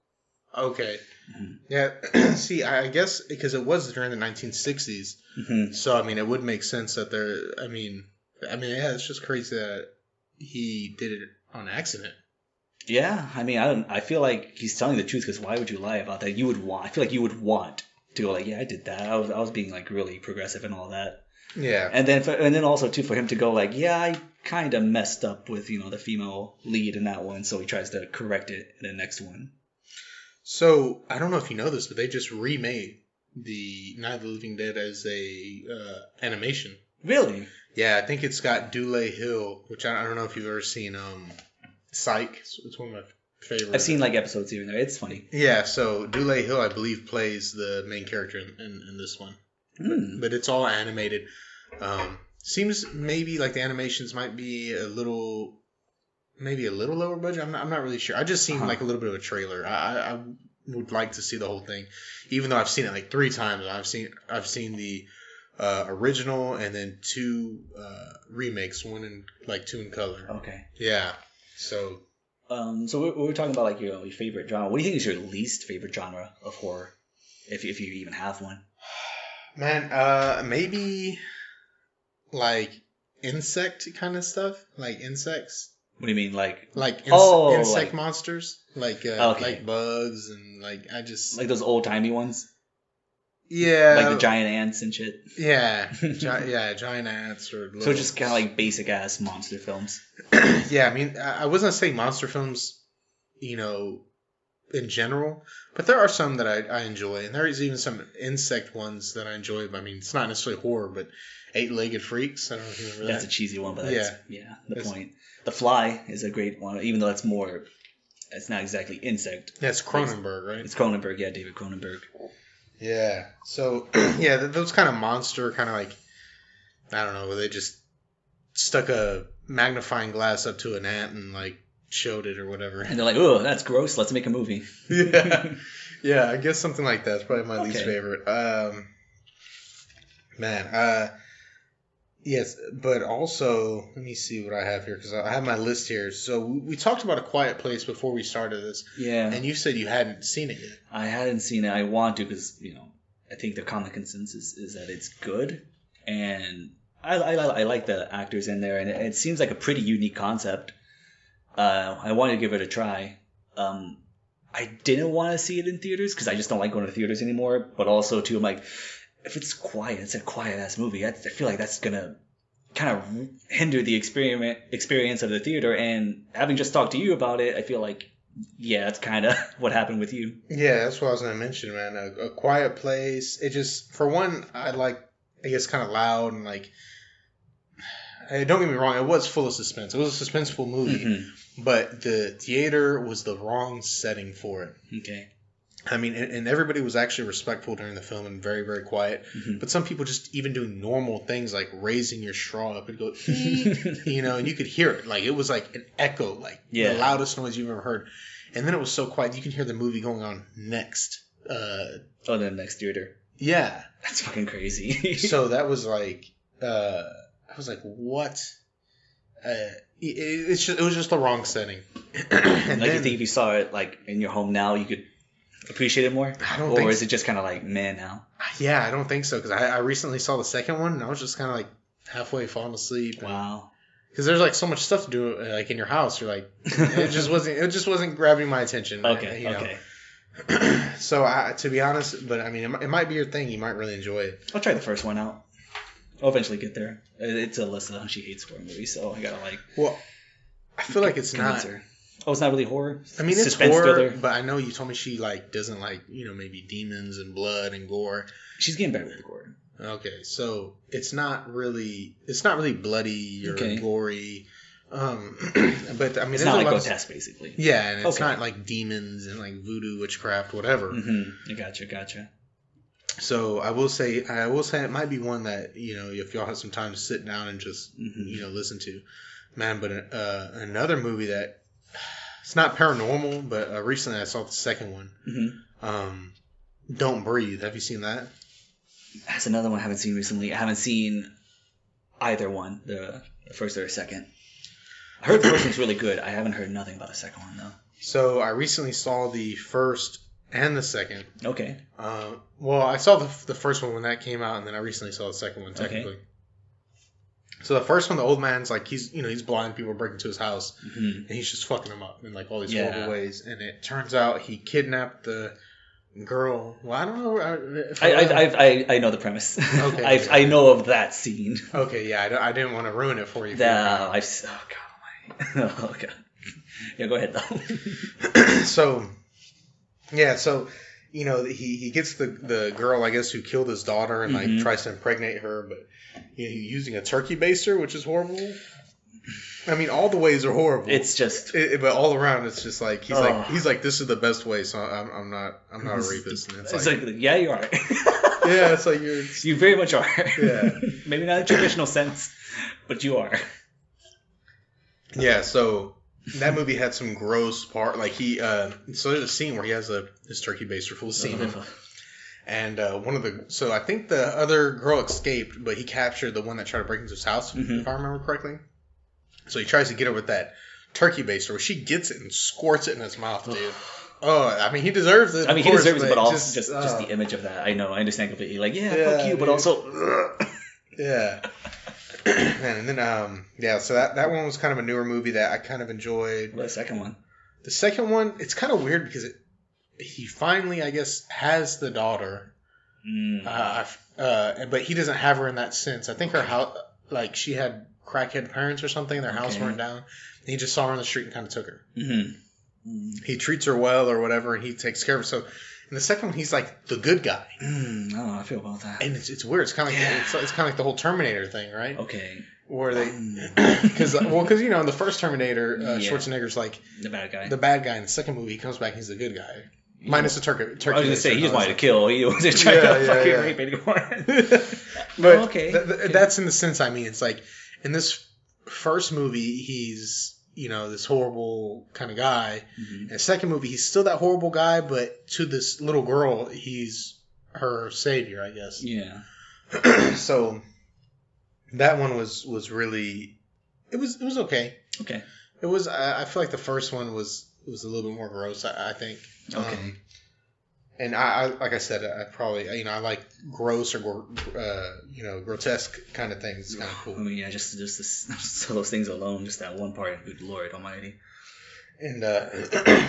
Okay. Mm-hmm. Yeah. See, I guess because it was during the 1960s, so I mean it would make sense that there. I mean, yeah, it's just crazy that he did it on accident. Yeah, I mean, I feel like he's telling the truth because why would you lie about that? I feel like you would want to go yeah, I did that. I was being really progressive and all that. Yeah. And then also too for him to go yeah, I kind of messed up with the female lead in that one, so he tries to correct it in the next one. So I don't know if you know this, but they just remade the Night of the Living Dead as a animation. Really? Yeah, I think it's got Dule Hill, which I don't know if you've ever seen. Psych. It's one of my favorites. I've seen episodes here and there. It's funny. Yeah, so Dule Hill, I believe, plays the main character in this one. But it's all animated. Seems maybe the animations might be a little lower budget. I'm not really sure. I just seen a little bit of a trailer. I would like to see the whole thing, even though I've seen it 3 times. I've seen the original and then 2 remakes, 1 in 2 in color. Okay. Yeah. So. So we're talking about your favorite genre. What do you think is your least favorite genre of horror, if you even have one? Man, maybe insect kind of stuff, insects. What do you mean, insect monsters, like bugs and I just those old timey ones. Yeah, the giant ants and shit. Yeah, giant ants or. So just kind of basic ass monster films. Yeah, I mean, I wasn't saying monster films, in general, but there are some that I enjoy, and there is even some insect ones that I enjoy. But I mean, it's not necessarily horror, but 8-Legged Freaks. I don't know if you remember that. That's a cheesy one, but that's the point. The Fly is a great one, even though it's not exactly insect. Yeah, it's Cronenberg, right? It's Cronenberg, yeah, David Cronenberg. Yeah. So, yeah, those kind of monster, kind of I don't know, where they just stuck a magnifying glass up to an ant and showed it or whatever. And they're like, oh, that's gross. Let's make a movie. Yeah. Yeah, I guess something like that's probably my least favorite. Yes, but also, let me see what I have here, because I have my list here. So we talked about A Quiet Place before we started this. Yeah. And you said you hadn't seen it yet. I hadn't seen it. I want to because, I think the common consensus is that it's good. And I like the actors in there, and it seems like a pretty unique concept. I wanted to give it a try. I didn't want to see it in theaters because I just don't like going to theaters anymore. But also, too, I'm like, if it's quiet, it's a quiet-ass movie. I feel like that's going to kind of hinder the experience of the theater. And having just talked to you about it, I feel like, yeah, that's kind of what happened with you. Yeah, that's what I was going to mention, man. A Quiet Place. It just, for one, I guess, kind of loud and don't get me wrong, it was full of suspense. It was a suspenseful movie, but the theater was the wrong setting for it. Okay. I mean, and everybody was actually respectful during the film and very, very quiet. But some people just even doing normal things like raising your straw up and go, and you could hear it. It was like an echo, the loudest noise you've ever heard. And then it was so quiet, you can hear the movie going on next. The next theater. Yeah. That's fucking crazy. So that was I was like, what? It was just the wrong setting. And you think if you saw it in your home now, you could appreciate it more? I don't think so. Or is it just kind of man now? Yeah, I don't think so, because I recently saw the second one, and I was just kind of halfway falling asleep. Wow. Because there's so much stuff to do in your house. You're it just wasn't grabbing my attention. Okay. Okay. So to be honest, but I mean, it might be your thing. You might really enjoy it. I'll try the first one out. I'll eventually get there. It's Alyssa. She hates horror movies, so I gotta Well, I feel like it's not. her. Oh, it's not really horror. I mean, it's suspense horror, thriller. but I know you told me she like doesn't like maybe demons and blood and gore. She's getting better with the gore. Okay, so it's not really bloody or gory. But I mean, it's not like grotesque, basically. Yeah, and it's not like demons and like voodoo, witchcraft, whatever. Mm-hmm. Gotcha. So I will say it might be one that if y'all have some time to sit down and just listen to, man. But another movie that it's not paranormal, but recently I saw the second one. Mm-hmm. Don't Breathe. Have you seen that? That's another one I haven't seen recently. I haven't seen either one, the first or the second. I heard the first one's really good. I haven't heard nothing about the second one, though. So I recently saw the first and the second. Okay. Well, I saw the first one when that came out, and then I recently saw the second one, technically. Okay. So the first one, the old man's like, he's blind, people break into his house, and he's just fucking them up in like all these horrible ways. And it turns out he kidnapped the girl. Well, I don't know. I know the premise. Okay. I know of that scene. Okay, yeah, I didn't want to ruin it for you. Oh God, oh God. Yeah, go ahead though. So he gets the girl, I guess, who killed his daughter and like tries to impregnate her, but he's using a turkey baster, which is horrible. I mean, all the ways are horrible. It's just, but all around, it's just like he's like this is the best way. So I'm not a rapist. And it's like yeah, you are. Yeah, it's like you very much are. Yeah, maybe not in a traditional sense, but you are. Yeah, so that movie had some gross part. Like so there's a scene where he has his turkey baster full of semen. And so I think the other girl escaped, but he captured the one that tried to break into his house, if I remember correctly. So he tries to get her with that turkey baster, where she gets it and squirts it in his mouth, dude. Oh, I mean, he deserves it. I mean, he deserves it, but also just the image of that. I know, I understand completely. Like, fuck you, but also... Yeah. And then, so that one was kind of a newer movie that I kind of enjoyed. What, the second one? The second one, it's kind of weird because he finally, I guess, has the daughter. But he doesn't have her in that sense. I think her house, like, she had crackhead parents or something. Their house burned down. And he just saw her on the street and kind of took her. He treats her well or whatever, and he takes care of her. So in the second one, he's like the good guy. I don't know how I feel about that. And it's weird. It's kind of like it's kind of like the whole Terminator thing, right? Okay. Where they, because in the first Terminator, Schwarzenegger's like the bad guy. The bad guy. In the second movie, he comes back, he's the good guy. Minus the turkey. I was going to say, he just wanted to kill. He wasn't trying to fucking rape anyone. But that's in the sense, I mean, it's like, in this first movie, he's, this horrible kind of guy. In the second movie, he's still that horrible guy, but to this little girl, he's her savior, I guess. Yeah. So, that one was really, it was okay. Okay. It was, I feel like the first one was a little bit more gross, I think. Okay. And I like I said, I probably, I like gross or, grotesque kind of things. It's kind of cool. I mean, yeah, just those things alone, just that one part, good Lord Almighty. And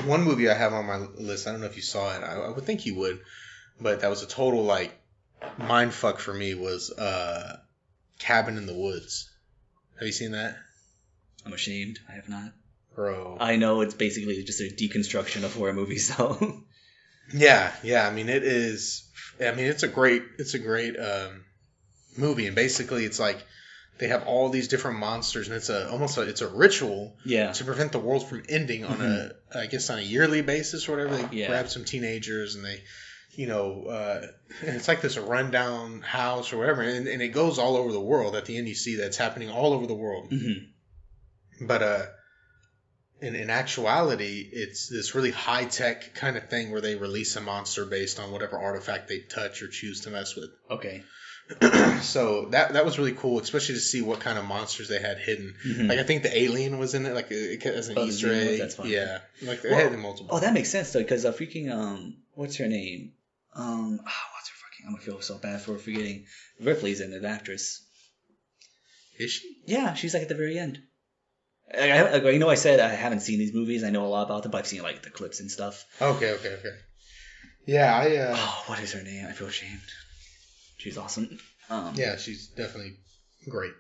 one movie I have on my list, I don't know if you saw it, I would think you would, but that was a total, like, mind fuck for me, was Cabin in the Woods. Have you seen that? I'm ashamed. I have not. Bro. I know it's basically just a deconstruction of horror movies, though. Yeah. I mean, it is. I mean, it's a great movie, and basically, it's like they have all these different monsters, and it's a ritual. Yeah. To prevent the world from ending on on a yearly basis or whatever. They grab some teenagers and they, and it's like this rundown house or whatever, and it goes all over the world. At the end, you see that's happening all over the world. But in actuality, it's this really high-tech kind of thing where they release a monster based on whatever artifact they touch or choose to mess with. Okay. So that was really cool, especially to see what kind of monsters they had hidden. Like, I think the alien was in it, like as an Easter egg. That's funny. Yeah. Like, they had multiple. Oh, that makes sense, though, because freaking, what's her name? What's her fucking, I'm going to feel so bad for forgetting. Ripley's in it, the actress. Is she? Yeah, she's like at the very end. I said I haven't seen these movies. I know a lot about them, but I've seen like the clips and stuff. Okay. Yeah, what is her name? I feel ashamed. She's awesome. Yeah, she's definitely great.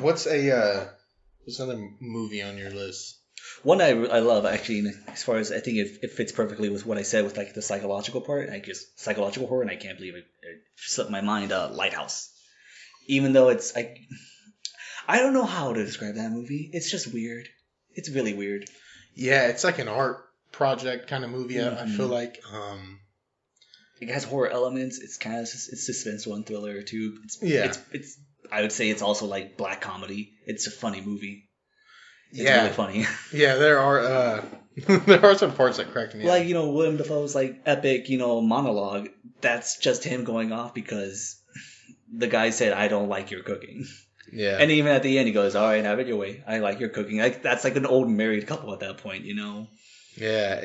What's another movie on your list? One I love actually, as far as I think it fits perfectly with what I said with like the psychological part, like just psychological horror, and I can't believe it slipped my mind. Lighthouse. Even though it's I don't know how to describe that movie. It's just weird. It's really weird. Yeah, it's like an art project kind of movie. I feel like. It has horror elements. It's kind of it's suspenseful and thriller too. It's I would say it's also like black comedy. It's a funny movie. It's really funny. Yeah, there are there are some parts that cracked me up. Like, Willem Dafoe's like epic, monologue. That's just him going off because the guy said, "I don't like your cooking." Yeah. And even at the end, he goes, "All right, have it your way. I like your cooking." Like that's like an old married couple at that point, Yeah,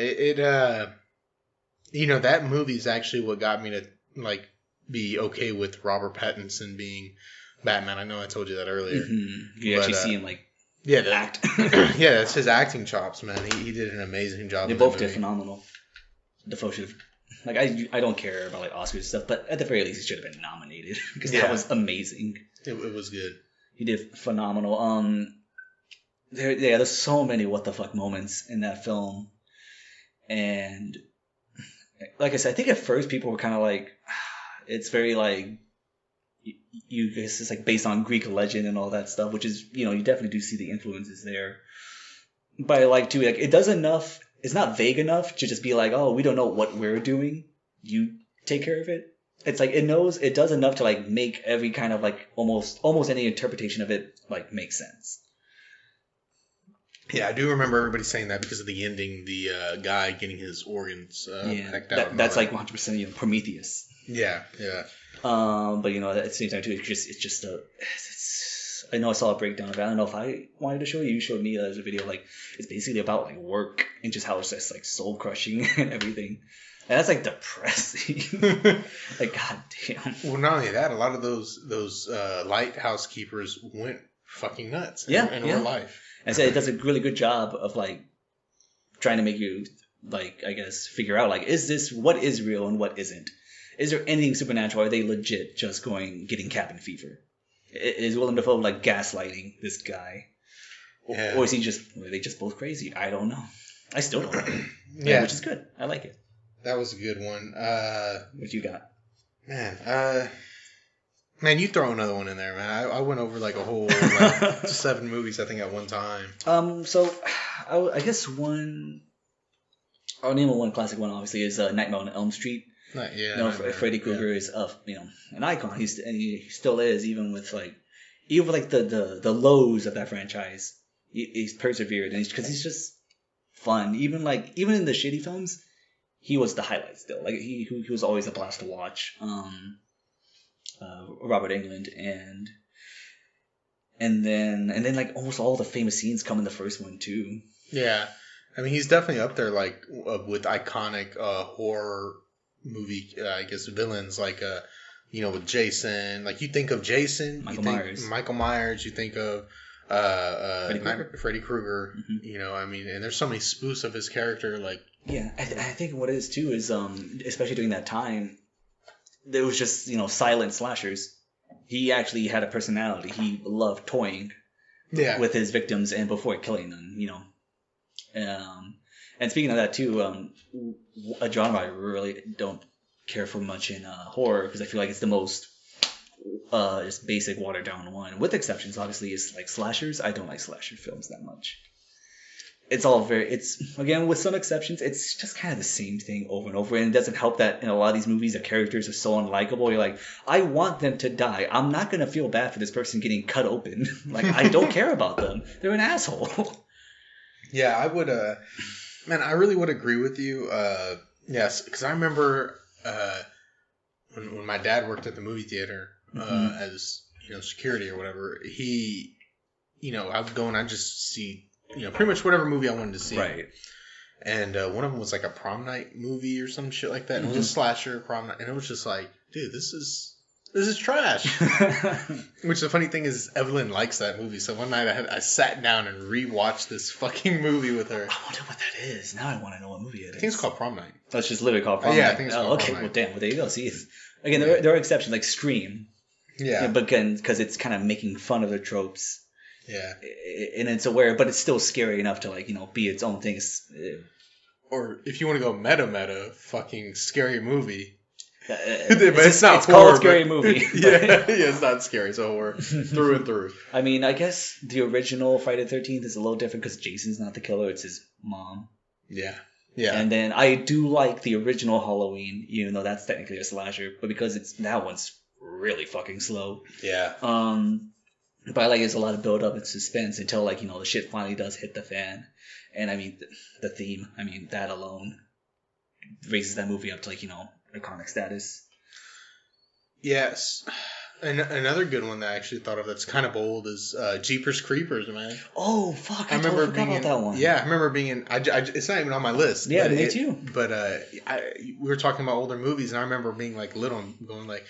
that movie is actually what got me to like be okay with Robert Pattinson being Batman. I know I told you that earlier. Mm-hmm. You actually see him like act. Yeah, that's his acting chops, man. He did an amazing job. They both did phenomenal. Dafoe should have, I don't care about like Oscars and stuff, but at the very least he should have been nominated because that was amazing. It was good. He did phenomenal. There's so many what the fuck moments in that film, and like I said, I think at first people were kind of like, it's very like, you guess it's like based on Greek legend and all that stuff, which is, you definitely do see the influences there. But I like too, like it does enough. It's not vague enough to just be like, oh, we don't know what we're doing. You take care of it. It's like it does enough to like make every kind of like almost any interpretation of it like make sense. Yeah, I do remember everybody saying that because of the ending, the guy getting his organs pecked out. That's like 100% Prometheus. Yeah. But at the same time too, I know I saw a breakdown of it. I don't know if I wanted to show you. You showed me as a video. Like it's basically about like work and just how it's just like soul crushing and everything. And that's like depressing. Like goddamn. Well, not only that, a lot of those lighthouse keepers went fucking nuts in real life. I said it does a really good job of like trying to make you like, I guess, figure out like, what is real and what isn't? Is there anything supernatural? Are they legit just getting cabin fever? Is Willem Dafoe like gaslighting this guy? Yeah. Or are they just both crazy? I don't know. I still don't know. Yeah. Which is good. I like it. That was a good one. What you got? Man, you throw another one in there, man. I went over like a whole 7 movies, I think, at one time. So I guess I'll name one classic one. Obviously, is Nightmare on Elm Street. Freddy Krueger is an icon. He still is, even with the lows of that franchise. He's persevered, and because he's just fun. Even in the shitty films, he was the highlight still. Like he was always a blast to watch. Robert Englund and then like almost all the famous scenes come in the first one too. Yeah, I mean he's definitely up there like with iconic horror movie I guess villains like with Jason. Like you think of Jason, Michael Myers, you think of Freddy Krueger. Mm-hmm. I mean, and there's so many spoofs of his character. Like I think what it is too is especially during that time. There was just, silent slashers. He actually had a personality. He loved toying with his victims and before killing them, And speaking of that too, a genre I really don't care for much in horror because I feel like it's the most just basic watered down one. With exceptions, obviously, is like slashers. I don't like slasher films that much. It's again, with some exceptions, it's just kind of the same thing over and over. And it doesn't help that in a lot of these movies, the characters are so unlikable. You're like, I want them to die. I'm not going to feel bad for this person getting cut open. Like, I don't care about them. They're an asshole. Yeah, I would, man, I really would agree with you. Yes, because I remember when my dad worked at the movie theater as, security or whatever, I would go and I'd just see, pretty much whatever movie I wanted to see. Right. And one of them was like a prom night movie or some shit like that. Mm-hmm. It was a slasher prom night. And it was just like, dude, this is trash. Which the funny thing is Evelyn likes that movie. So one night I sat down and rewatched this fucking movie with her. I wonder what that is. Now I want to know what movie it is. I think it's called Prom Night. That's just literally called Prom Night. Yeah, I think it's called Prom Night. Well, damn. Well, there you go. See, again, there are exceptions like Scream. Yeah. But again, because it's kind of making fun of the tropes. Yeah. And it's aware, but it's still scary enough to like be its own thing. Or if you want to go meta, fucking scary movie. But it's not it's horror, called Scary Movie. Yeah, it's not scary. It's a horror through and through. I mean, I guess the original Friday the 13th is a little different because Jason's not the killer; it's his mom. Yeah. Yeah. And then I do like the original Halloween, even though that's technically a slasher, but because that one's really fucking slow. Yeah. But I like there's a lot of build up and suspense until like the shit finally does hit the fan, and I mean the theme. I mean that alone raises that movie up to like iconic status. Yes. Another good one that I actually thought of that's kind of old is Jeepers Creepers, man. Oh fuck! I remember totally forgot about that one. Yeah, I remember being in. It's not even on my list. Yeah, me too. But we were talking about older movies, and I remember being like little and going like,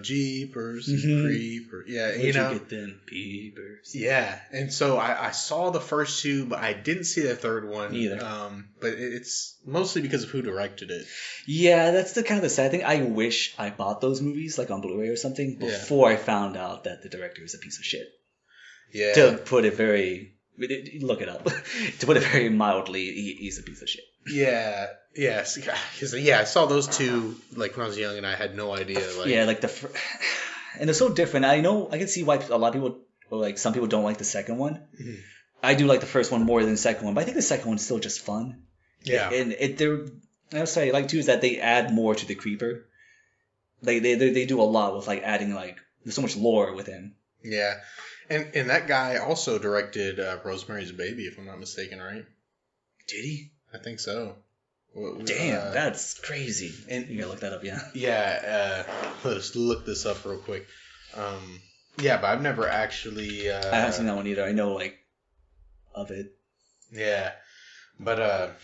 Jeepers Creepers. Yeah, Where'd you get them peepers? Yeah, and so I saw the first two, but I didn't see the third one either. But it's mostly because of who directed it. Yeah, that's the kind of the sad thing. I wish I bought those movies like on Blu-ray or something before I found out that the director is a piece of shit. Yeah. To put it very, look it up. To put it very mildly, he's a piece of shit. Yeah. Yes. Yeah, I saw those two like when I was young, and I had no idea. Like, yeah, like and they're so different. I know I can see why a lot of people, or like some people, don't like the second one. Mm-hmm. I do like the first one more than the second one, but I think the second one's still just fun. Yeah, and I'll say like too is that they add more to the creeper. Like they do a lot with like adding like there's so much lore with him. Yeah, and that guy also directed Rosemary's Baby, if I'm not mistaken, right? Did he? I think so. Damn, that's crazy. And you gotta look that up, yeah. Yeah, let's look this up real quick. Yeah, but I've never actually. I haven't seen that one either. I know like of it. Yeah, but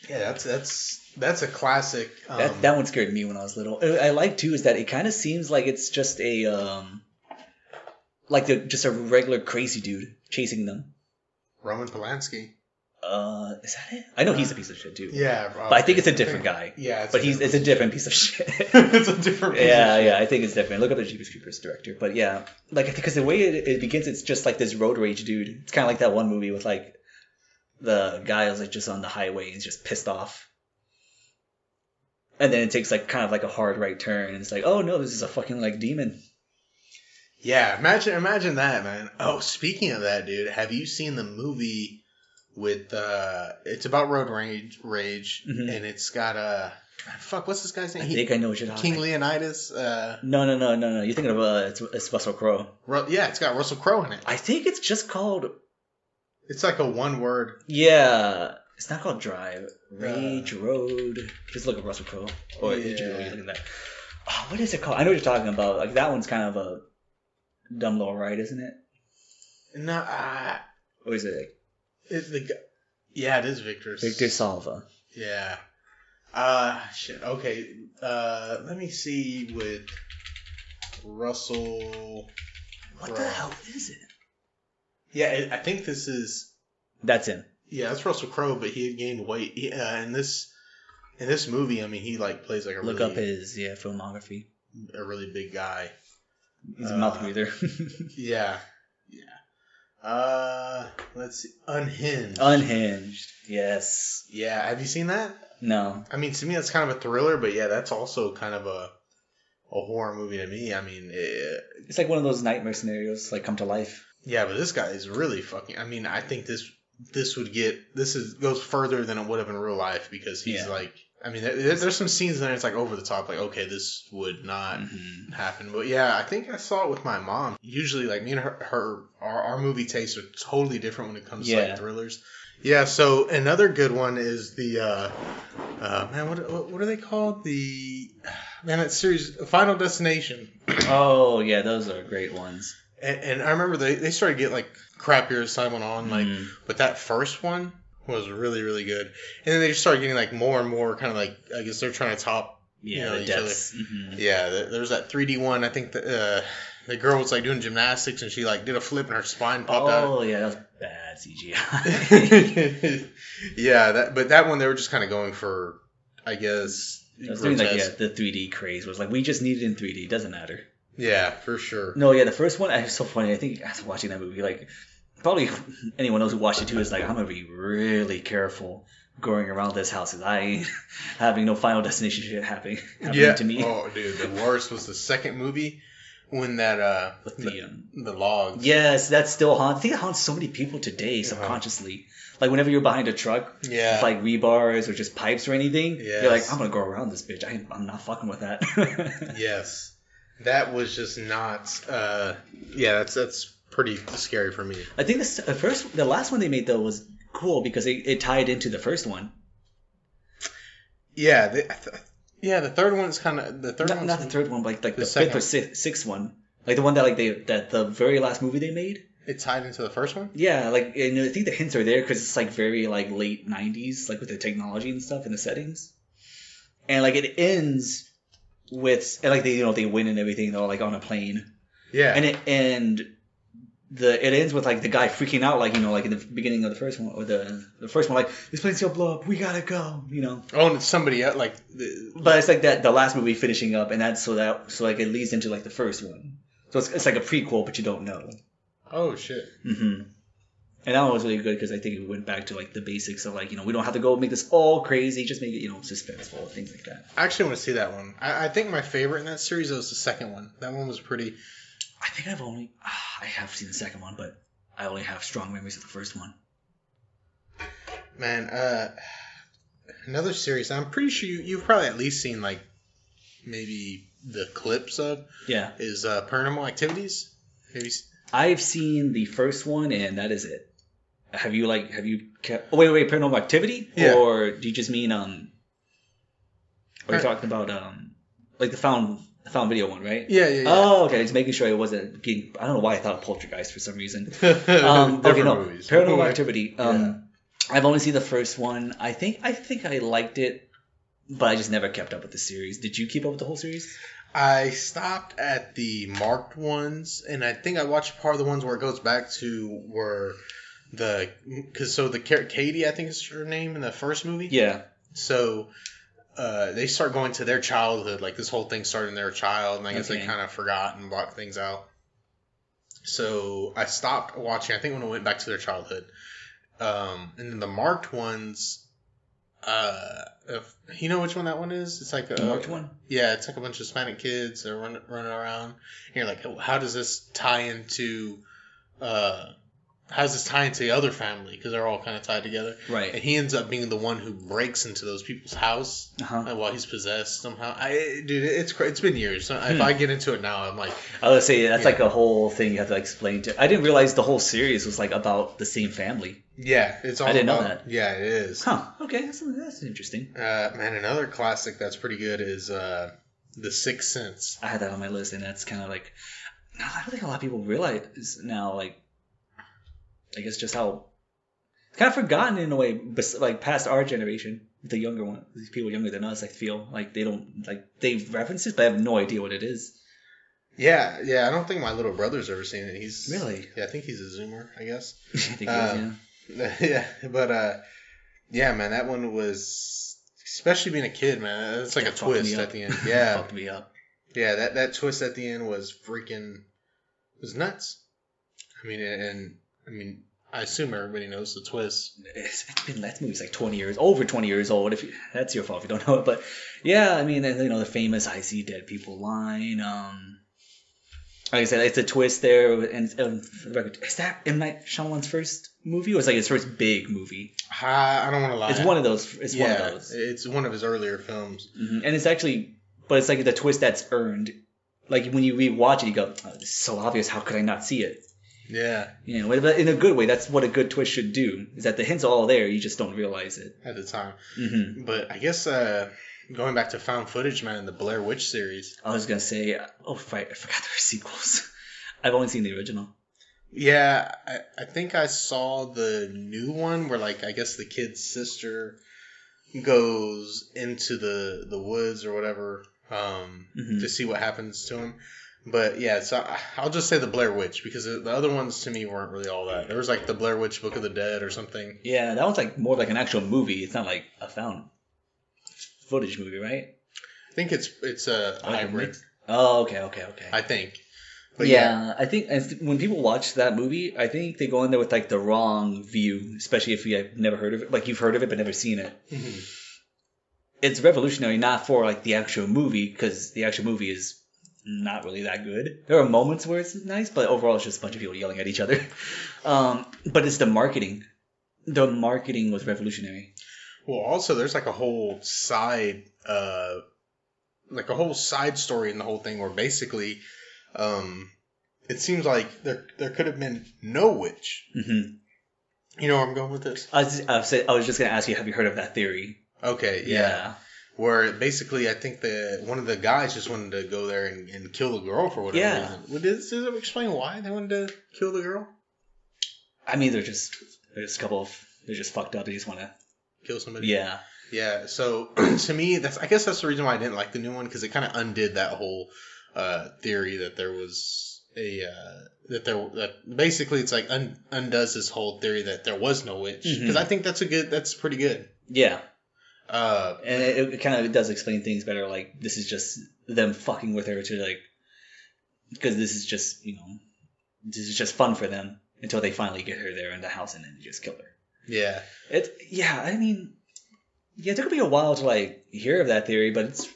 yeah, that's a classic. That one scared me when I was little. I like too is that it kind of seems like it's just a just a regular crazy dude chasing them. Roman Polanski. Is that it? I know he's a piece of shit too. Yeah, but I think it's a different guy. Yeah, it's a different piece of shit. It's a different. Piece of shit. Yeah, I think it's different. Look up the Jeepers Creepers director, but yeah, like because the way it begins, it's just like this road rage dude. It's kind of like that one movie with like the guy is like just on the highway and he's just pissed off, and then it takes like kind of like a hard right turn, and it's like, oh no, this is a fucking like demon. Yeah, imagine that, man. Oh, speaking of that, dude, have you seen the movie? With it's about road rage, mm-hmm. And it's got what's this guy's name? I think I know what you're talking. King Leonidas. No. You're thinking of it's Russell Crowe. Yeah, it's got Russell Crowe in it. I think it's just called. It's like a one word. Yeah, it's not called Drive. Rage Road. Just look at Russell Crowe. Or yeah. Look at that. Oh, what is it called? I know what you're talking about. Like that one's kind of a dumb little ride, isn't it? No. Or is it? Yeah, it is Victor. Victor Salva. Yeah. Shit. Okay. Let me see with Russell. What the hell is it? Yeah, I think this is. That's him. Yeah, that's Russell Crowe, but he had gained weight. In this movie, I mean, he like plays like a look up his filmography. A really big guy. He's a mouth breather. Yeah. Let's see. Unhinged. Yes. Yeah. Have you seen that? No. I mean, to me, that's kind of a thriller, but yeah, that's also kind of a horror movie to me. I mean, it's like one of those nightmare scenarios, like come to life. Yeah, but this guy is really fucking. I mean, I think this goes further than it would have in real life because he's like. I mean, there's some scenes there it's like over the top, like, okay, this would not happen. But yeah, I think I saw it with my mom. Usually, like, me and our movie tastes are totally different when it comes to like thrillers. Yeah, so another good one is the, man, what are they called? That series, Final Destination. Oh, yeah, those are great ones. And I remember they started getting, like, crappier as time went on, like, but that first one was really, really good. And then they just started getting like more and more kind of like, I guess they're trying to top each other. Mm-hmm. Yeah, there's that 3D one. I think the girl was like doing gymnastics and she like did a flip and her spine popped out. Oh, yeah, that was bad CGI. Yeah, but that one they were just kind of going for, I guess, I was doing like, the 3D craze was like, we just need it in 3D. Doesn't matter. Yeah, for sure. No, yeah, the first one, it's so funny. I think after watching that movie, like, probably anyone else who watched it too is like, I'm gonna be really careful going around this house because I ain't having no Final Destination shit happening to me. Oh, dude, the worst was the second movie when that With the logs. Yes, that's still haunts. I think it haunts so many people today subconsciously. Like whenever you're behind a truck with like rebars or just pipes or anything, you're like, I'm gonna go around this bitch. I'm not fucking with that. Yes, that was just not. Yeah, that's pretty scary for me. I think the last one they made though was cool because it tied into the first one. Yeah, the third one's kind of the third one. Not the third one, but like the second fifth or sixth one, like the one that the very last movie they made. It tied into the first one. Yeah, like and I think the hints are there because it's like very like late '90s, like with the technology and stuff and the settings, and like it ends with and like they win and everything. They're like on a plane. Yeah, and it ends with like the guy freaking out, like like in the beginning of the first one or the first one, like this plane's gonna blow up, we gotta go, Oh, and it's somebody else, like. But it's like that the last movie finishing up, and that's so like it leads into like the first one, so it's like a prequel, but you don't know. Oh shit. Mm-hmm. And that one was really good because I think it went back to like the basics of like we don't have to go make this all crazy, just make it suspenseful, things like that. I actually want to see that one. I think my favorite in that series was the second one. That one was pretty. I think I have seen the second one, but I only have strong memories of the first one. Man, another series I'm pretty sure you've probably at least seen like maybe the clips of. Yeah. Is Paranormal Activities. I've seen the first one, and that is it. Have you kept... Oh, wait, Paranormal Activity? Yeah. Or do you just mean, are you talking about, like the found video one, right? Yeah. Oh, okay. Just making sure it wasn't getting... I don't know why I thought of Poltergeist for some reason. Movies. Paranormal Activity. Yeah. I've only seen the first one. I think I liked it, but I just never kept up with the series. Did you keep up with the whole series? I stopped at the marked ones, and I think I watched part of the ones where it goes back to where the Katie, I think is her name in the first movie. Yeah. So they start going to their childhood, like this whole thing started in their child, and I guess they kind of forgot and blocked things out. So I stopped watching. I think when it went back to their childhood, and then the marked ones. You know which one that one is? It's like the marked one. Yeah, it's like a bunch of Hispanic kids that are running around. And you're like, how does this tie into? How does this tie into the other family? Because they're all kind of tied together. Right. And he ends up being the one who breaks into those people's house while he's possessed somehow. Dude, it's been years. So if I get into it now, I'm like... I would say that's like a whole thing you have to explain to... I didn't realize the whole series was like about the same family. Yeah, it's all I didn't know that. Yeah, it is. Huh. Okay, that's interesting. Man, another classic that's pretty good is The Sixth Sense. I had that on my list, and that's kind of like... I don't think a lot of people realize now, like... I guess just how it's kind of forgotten in a way, but like past our generation, the younger one, these people younger than us, I feel like they don't they reference it, but I have no idea what it is. Yeah. I don't think my little brother's ever seen it. He's really, I think he's a Zoomer, I guess. I think he is, yeah. Yeah, but yeah, man, that one was, especially being a kid, man. It's like a twist at the end. Yeah, fucked me up. Yeah, that twist at the end was nuts. I mean, I assume everybody knows the twist. That movie's like over 20 years old. That's your fault if you don't know it, but yeah, I mean, the famous "I see dead people" line. Like I said, it's a twist there. And is that M. Night Shyamalan's first movie, or is it like his first big movie? I don't want to lie. It's one of those. One of those. It's one of his earlier films, and it's actually, but it's like the twist that's earned. Like when you rewatch it, you go, "Oh, this is so obvious. How could I not see it?" Yeah. But in a good way. That's what a good twist should do. Is that the hints are all there, you just don't realize it at the time. Mm-hmm. But I guess going back to found footage, man, the Blair Witch series. I was gonna say, I forgot there were sequels. I've only seen the original. Yeah, I think I saw the new one where, like, I guess the kid's sister goes into the woods or whatever to see what happens to him. But yeah, so I'll just say the Blair Witch, because the other ones to me weren't really all that. There was like the Blair Witch Book of the Dead or something. Yeah, that one's like more like an actual movie. It's not like a found footage movie, right? I think it's a hybrid. Oh, okay. I think. But yeah, I think when people watch that movie, I think they go in there with like the wrong view, especially if you have never heard of it. Like you've heard of it but never seen it. Mm-hmm. It's revolutionary, not for like the actual movie, because the actual movie is not really that good. There are moments where it's nice, but overall it's just a bunch of people yelling at each other. But it's the marketing. The marketing was revolutionary. Well, also there's like a whole side story in the whole thing where basically it seems like there could have been no witch. Mm-hmm. You know where I'm going with this? I was just going to ask you, have you heard of that theory? Okay, yeah. Where basically I think one of the guys just wanted to go there and kill the girl for whatever reason. Does it explain why they wanted to kill the girl? I mean, they're just a couple of... They're just fucked up. They just want to... Kill somebody? Yeah. Yeah, so to me, I guess that's the reason why I didn't like the new one, because it kind of undid that whole theory that there was that basically it's like undoes this whole theory that there was no witch, because I think that's pretty good. Yeah. And it kind of does explain things better. Like, this is just them fucking with her to like, because this is just this is just fun for them until they finally get her there in the house and then just kill her. Yeah. I mean, it took me a while to like hear of that theory, but it's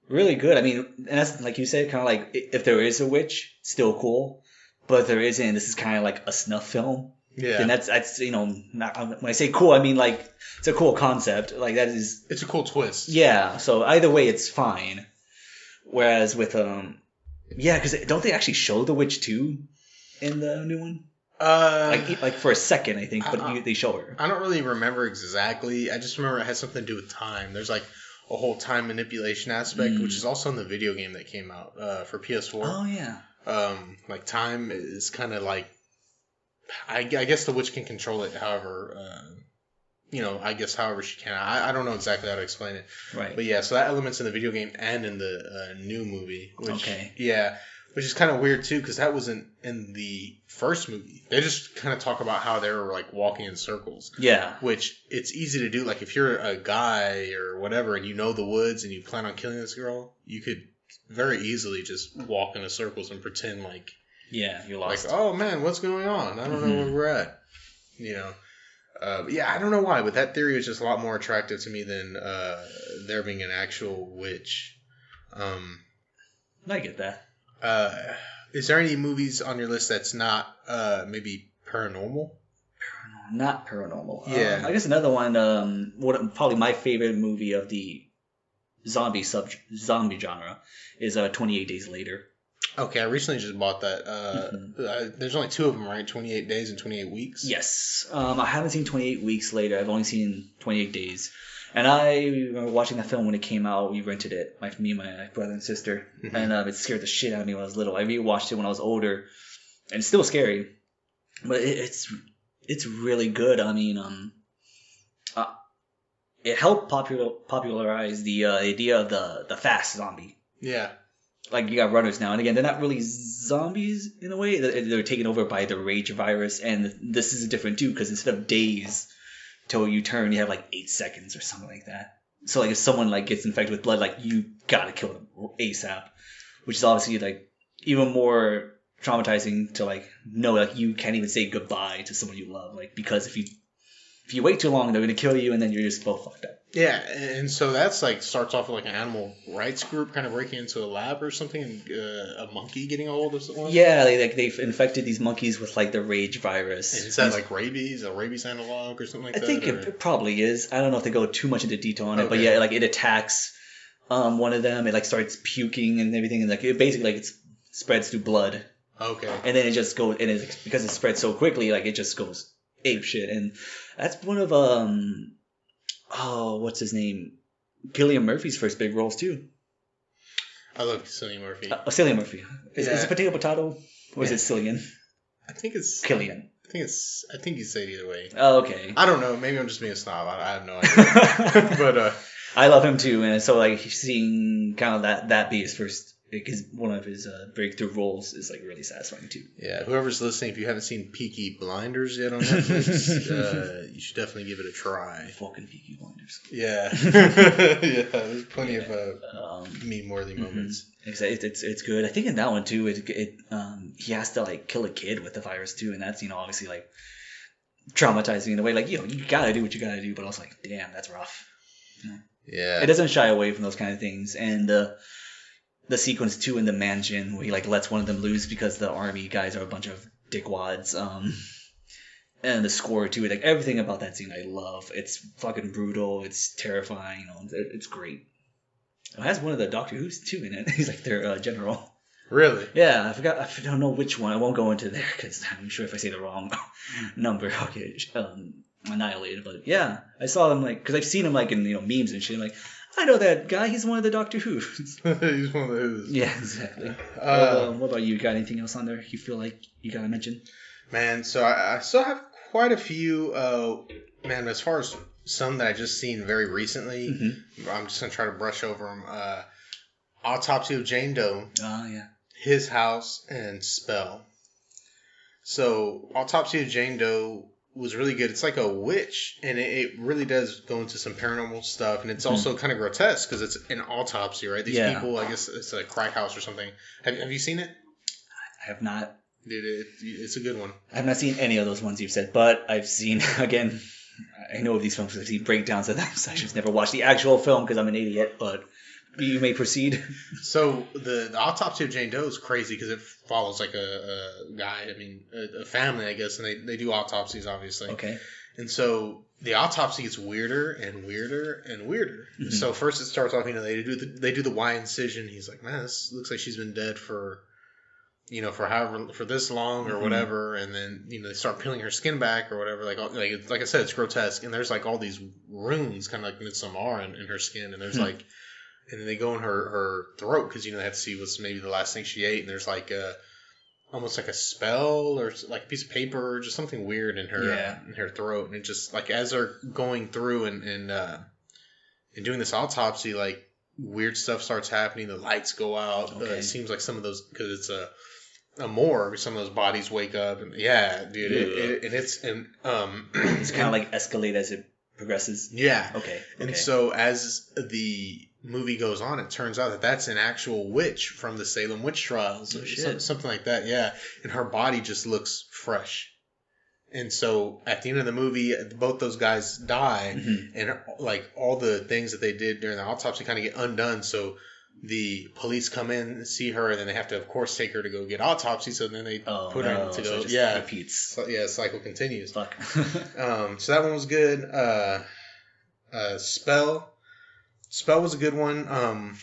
really good. I mean, and that's like you said, kind of like if there is a witch, still cool. But if there isn't, this is kind of like a snuff film. Yeah. And that's not, when I say cool, I mean like it's a cool concept. Like that is. It's a cool twist. Yeah. So either way, it's fine. Whereas with because don't they actually show the witch too in the new one? Like for a second, I think, but they show her. I don't really remember exactly. I just remember it had something to do with time. There's like a whole time manipulation aspect, which is also in the video game that came out for PS4. Oh yeah. Like time is kind of like, I guess the witch can control it. However, I guess however she can. I don't know exactly how to explain it. Right. But yeah, so that element's in the video game and in the new movie. Which, okay. Yeah. Which is kind of weird too, because that wasn't in the first movie. They just kind of talk about how they were like walking in circles. Yeah. Which it's easy to do. Like if you're a guy or whatever, and you know the woods and you plan on killing this girl, you could very easily just walk in circles and pretend like. Yeah, you're lost. Like, oh man, what's going on? I don't know where we're at. But yeah, I don't know why, but that theory is just a lot more attractive to me than there being an actual witch. I get that. Is there any movies on your list that's not maybe paranormal? Not paranormal. Yeah. I guess another one. Probably my favorite movie of the zombie genre is 28 Days Later. Okay, I recently just bought that. There's only two of them, right? 28 Days and 28 Weeks? Yes. I haven't seen 28 Weeks Later. I've only seen 28 Days. And I remember watching that film when it came out. We rented it, me and my brother and sister. Mm-hmm. And it scared the shit out of me when I was little. I rewatched it when I was older. And it's still scary. But it's really good. I mean, it helped popularize the idea of the fast zombie. Yeah. Like, you got runners now. And again, they're not really zombies in a way. They're taken over by the rage virus. And this is different, too, because instead of days till you turn, you have, like, 8 seconds or something like that. So, like, if someone, like, gets infected with blood, like, you gotta kill them ASAP. Which is obviously, like, even more traumatizing to, like, know, like, you can't even say goodbye to someone you love. Like, because if you wait too long, they're gonna kill you, and then you're just both fucked up. Yeah, and so that's like starts off with like an animal rights group kind of breaking into a lab or something, and a monkey getting a hold of someone. Yeah, they've infected these monkeys with like the rage virus. And is that like rabies, a rabies analog or something like that? I think it probably is. I don't know if they go too much into detail on it, but yeah, like it attacks one of them. It like starts puking and everything, and like it basically like it spreads through blood. Okay. And then it just goes, and because it spreads so quickly, like it just goes ape shit, and that's one of what's his name? Cillian Murphy's first big roles too. I love Cillian Murphy. Cillian Murphy. Is it potato? Or is it Cillian? I think it's Cillian. I think you say it either way. Oh, okay. I don't know. Maybe I'm just being a snob. I have no idea. But I love him too, and so like seeing kind of that be his because one of his breakthrough roles is like really satisfying too. Yeah, whoever's listening, if you haven't seen Peaky Blinders yet on Netflix, you should definitely give it a try. Fucking Peaky Blinders. Yeah, yeah. There's plenty of meme-worthy moments. It's good. I think in that one too, he has to like kill a kid with the virus too, and that's obviously like traumatizing in a way. Like you gotta do what you gotta do, but I was like, damn, that's rough. Yeah, it doesn't shy away from those kind of things, and the sequence too in the mansion where he like lets one of them loose because the army guys are a bunch of dickwads. And the score too, like everything about that scene, I love. It's fucking brutal. It's terrifying. It's great. It has one of the Doctor Who's too in it. He's like their general. Really? Yeah, I forgot. I don't know which one. I won't go into there because I'm sure if I say the wrong number, I'll get annihilated. But yeah, I saw him like because I've seen him like in memes and shit. I'm like, I know that guy. He's one of the Doctor Who's. He's one of the Who's. Yeah, exactly. What about you? Got anything else on there you feel like you gotta mention? Man, so I still have quite a few. Man, as far as some that I just seen very recently, I'm just gonna try to brush over them. Autopsy of Jane Doe. Oh yeah. His House and Spell. So Autopsy of Jane Doe was really good. It's like a witch, and it really does go into some paranormal stuff, and it's also kind of grotesque because it's an autopsy, right? These people, I guess it's a crack house or something. Have you seen it? I have not. Dude, it's a good one. I have not seen any of those ones you've said, but I've seen, again, I know of these films because I've seen breakdowns of them, so I just never watched the actual film because I'm an idiot, but you may proceed. So the Autopsy of Jane Doe is crazy because it follows like a guy, a family, I guess, and they do autopsies, obviously. Okay. And so the autopsy gets weirder and weirder and weirder. So first it starts off, they do the Y incision. He's like, man, this looks like she's been dead for this long or whatever, and then they start peeling her skin back or whatever. Like I said, it's grotesque, and there's like all these runes, kind of like Midsommar in her skin, and there's like, and then they go in her throat because they have to see what's maybe the last thing she ate, and there's like almost like a spell or like a piece of paper or just something weird in her throat, and it just like as they're going through and doing this autopsy, like weird stuff starts happening. The lights go out. Okay. It seems like some of those because it's a morgue. Some of those bodies wake up, and yeah, dude, it's kind of like escalate as it progresses. Yeah. Okay. And so as the movie goes on, it turns out that that's an actual witch from the Salem witch trials, or something like that. Yeah, and her body just looks fresh. And so at the end of the movie, both those guys die, and like all the things that they did during the autopsy kind of get undone. So the police come in and see her, and then they have to, of course, take her to go get autopsy. So then they put her in to go. So repeats. So, the cycle continues. Fuck. So that one was good. Spell was a good one.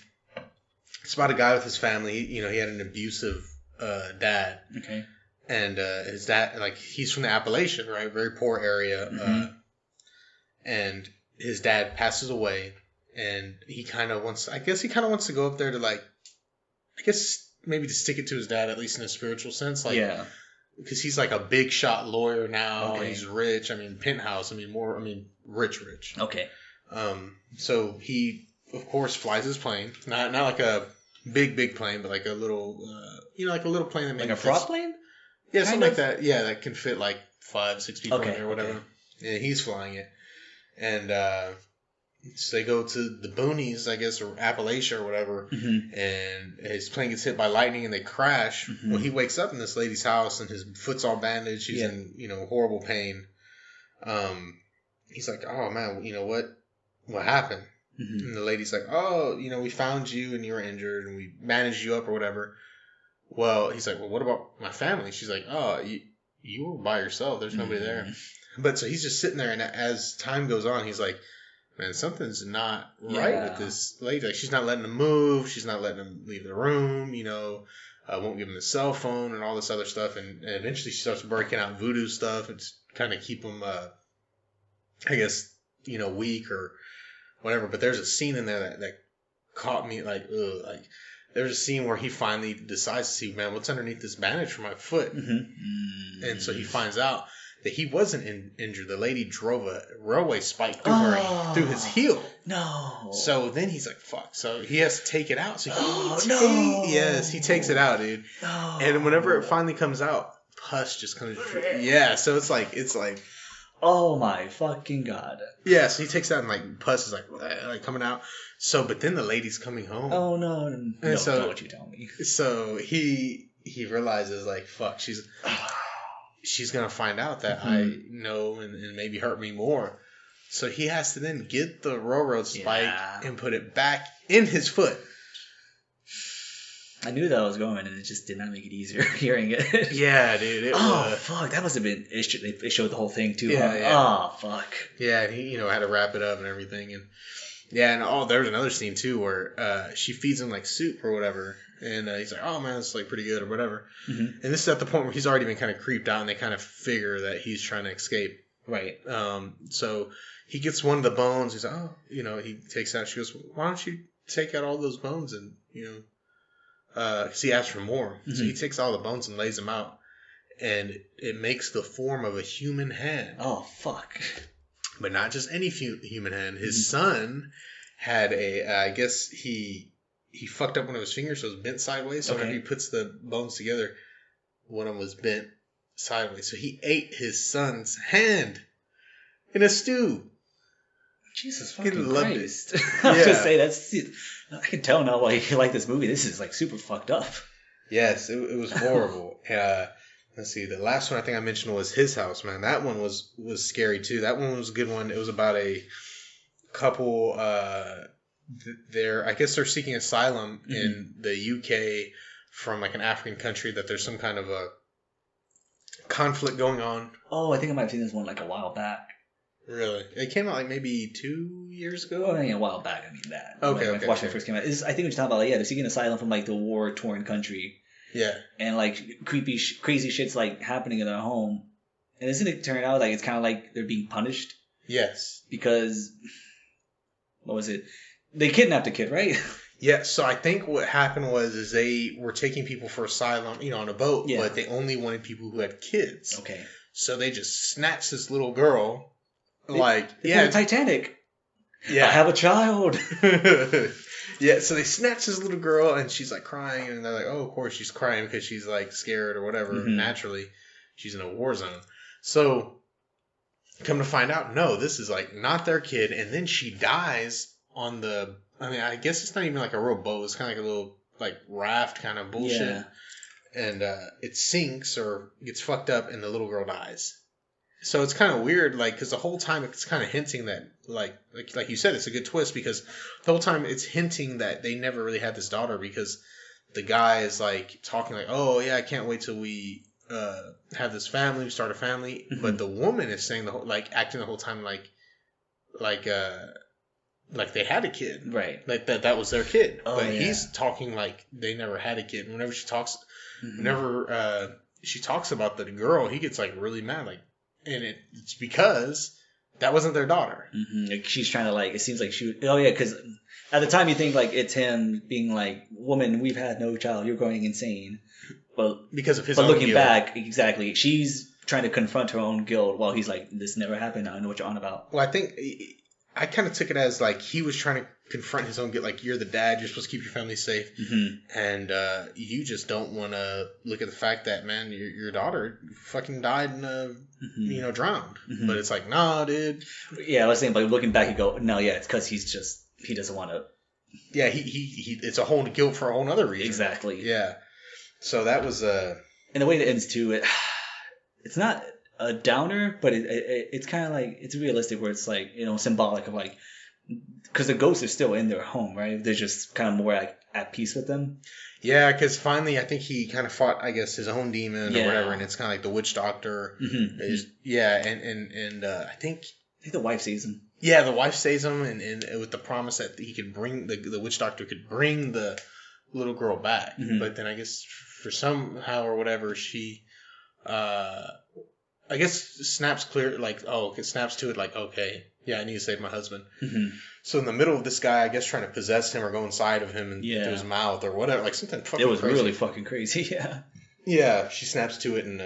It's about a guy with his family. He had an abusive dad. Okay. And his dad, like, he's from the Appalachian, right? Very poor area. And his dad passes away. And he kind of wants to go up there to, like, I guess maybe to stick it to his dad, at least in a spiritual sense. Like, yeah. Because he's like a big shot lawyer now. Okay. He's rich. Penthouse. Rich. Okay. So he, of course, flies his plane. Not like a big plane, but like a little, like a little plane that maybe like a prop plane. Yeah, something like that. Yeah, that can fit like 5-6 people in there or whatever. Okay. Yeah, he's flying it, and so they go to the boonies, I guess, or Appalachia or whatever, and his plane gets hit by lightning and they crash. Well, he wakes up in this lady's house and his foot's all bandaged. He's in, horrible pain. He's like, oh man, what happened? And the lady's like, oh, we found you and you were injured and we managed you up or whatever. Well, he's like, well, what about my family? She's like, oh, you were by yourself. There's nobody there. But so he's just sitting there, and as time goes on, he's like, man, something's not right with this lady. Like, she's not letting him move. She's not letting him leave the room, won't give him the cell phone and all this other stuff. And eventually she starts breaking out voodoo stuff and kind of keep him, I guess, weak or whatever. But there's a scene in there that caught me like, ugh, like, there's a scene where he finally decides to see, man, what's underneath this bandage for my foot? And so he finds out, that he wasn't injured. The lady drove a railway spike through his heel. No. So then he's like, fuck. So he has to take it out. So no. he takes it out, dude. No. And whenever it finally comes out, pus just comes. Yeah, so it's like. Oh my fucking god. Yeah, so he takes it out and like pus is like coming out. So, but then the lady's coming home. Oh no. No, so, don't you tell me. So he realizes like, fuck, she's gonna find out that I know and maybe hurt me more. So he has to then get the railroad spike and put it back in his foot. I knew that was going, and it just did not make it easier hearing it. Yeah, dude. Fuck. That must have been... They showed the whole thing, too. Yeah, huh? yeah. Oh, fuck. Yeah, and he, had to wrap it up and everything. And yeah, and there's another scene, too, where she feeds him, like, soup or whatever. And he's like, oh, man, it's, like, pretty good or whatever. Mm-hmm. And this is at the point where he's already been kind of creeped out, and they kind of figure that he's trying to escape. Right. So he gets one of the bones. He's like, oh, he takes out. She goes, why don't you take out all those bones and, because he asked for more. Mm-hmm. So he takes all the bones and lays them out. And it makes the form of a human hand. Oh, fuck. But not just any human hand. His son had I guess he fucked up one of his fingers, so it was bent sideways. So whenever he puts the bones together, one of them was bent sideways. So he ate his son's hand in a stew. Jesus fucking Christ. I was just say I can tell now why you like this movie. This is like super fucked up. Yes, it was horrible. Let's see. The last one I think I mentioned was His House, man. That one was scary too. That one was a good one. It was about a couple. I guess they're seeking asylum in the UK from like an African country that there's some kind of a conflict going on. Oh, I think I might have seen this one like a while back. Really? It came out like maybe 2 years ago? Oh, yeah, a while back. I mean that. Okay, when Washington first came out. I think what you're talking about, they're seeking asylum from like the war-torn country. Yeah. And like crazy shit's like happening in their home. And isn't it turn out like it's kind of like they're being punished? Yes. Because, what was it? They kidnapped a kid, right? Yeah, so I think what happened was they were taking people for asylum, on a boat, but they only wanted people who had kids. Okay. So they just snatched this little girl. They Titanic. Yeah. I have a child. Yeah, so they snatch this little girl and she's like crying and they're like, oh, of course she's crying because she's like scared or whatever. Mm-hmm. Naturally, she's in a war zone. So come to find out, no, this is like not their kid. And then she dies on I guess it's not even like a real boat. It's kind of like a little like raft kind of bullshit. Yeah. And it sinks or gets fucked up and the little girl dies. So it's kind of weird, like, because the whole time it's kind of hinting that, like you said, it's a good twist because the whole time it's hinting that they never really had this daughter because the guy is like talking like, oh yeah, I can't wait till we have this family, we start a family, but the woman is saying acting the whole time like they had a kid, right? Like that was their kid, but he's talking like they never had a kid. Whenever she talks, whenever she talks about the girl, he gets like really mad, like. And it's because that wasn't their daughter. Mm-hmm. Like she's trying to it seems like she. Oh yeah, because at the time you think like it's him being like, "Woman, we've had no child. You're going insane." Well, because of his. But own looking guilt. back, exactly, she's trying to confront her own guilt while he's like, "This never happened. I know what you're on about." Well, I think I kind of took it as like he was trying to confront his own guilt. Like you're the dad. You're supposed to keep your family safe, and you just don't want to look at the fact that man, your daughter fucking died in a. Drowned. But it's like, nah, dude. Yeah, I was saying, but looking back, you go, no, yeah, it's because he doesn't want to. Yeah, he it's a whole guilt for a whole other reason. Exactly. Yeah. So that was And the way it ends too, it's not a downer, but it's kind of like it's realistic where it's like symbolic of like because the ghosts are still in their home, right? They're just kind of more like at peace with them. Yeah, because finally, I think he kind of fought, I guess, his own demon or whatever, and it's kind of like the witch doctor. Yeah, and I think the wife saves him. Yeah, the wife saves him, and with the promise that he could bring the witch doctor could bring the little girl back. But then I guess for somehow or whatever, she, I guess snaps clear snaps to it like, okay, yeah, I need to save my husband. So in the middle of this guy, I guess, trying to possess him or go inside of him and through his mouth or whatever, like something fucking crazy. It was really fucking crazy, yeah. Yeah, she snaps to it and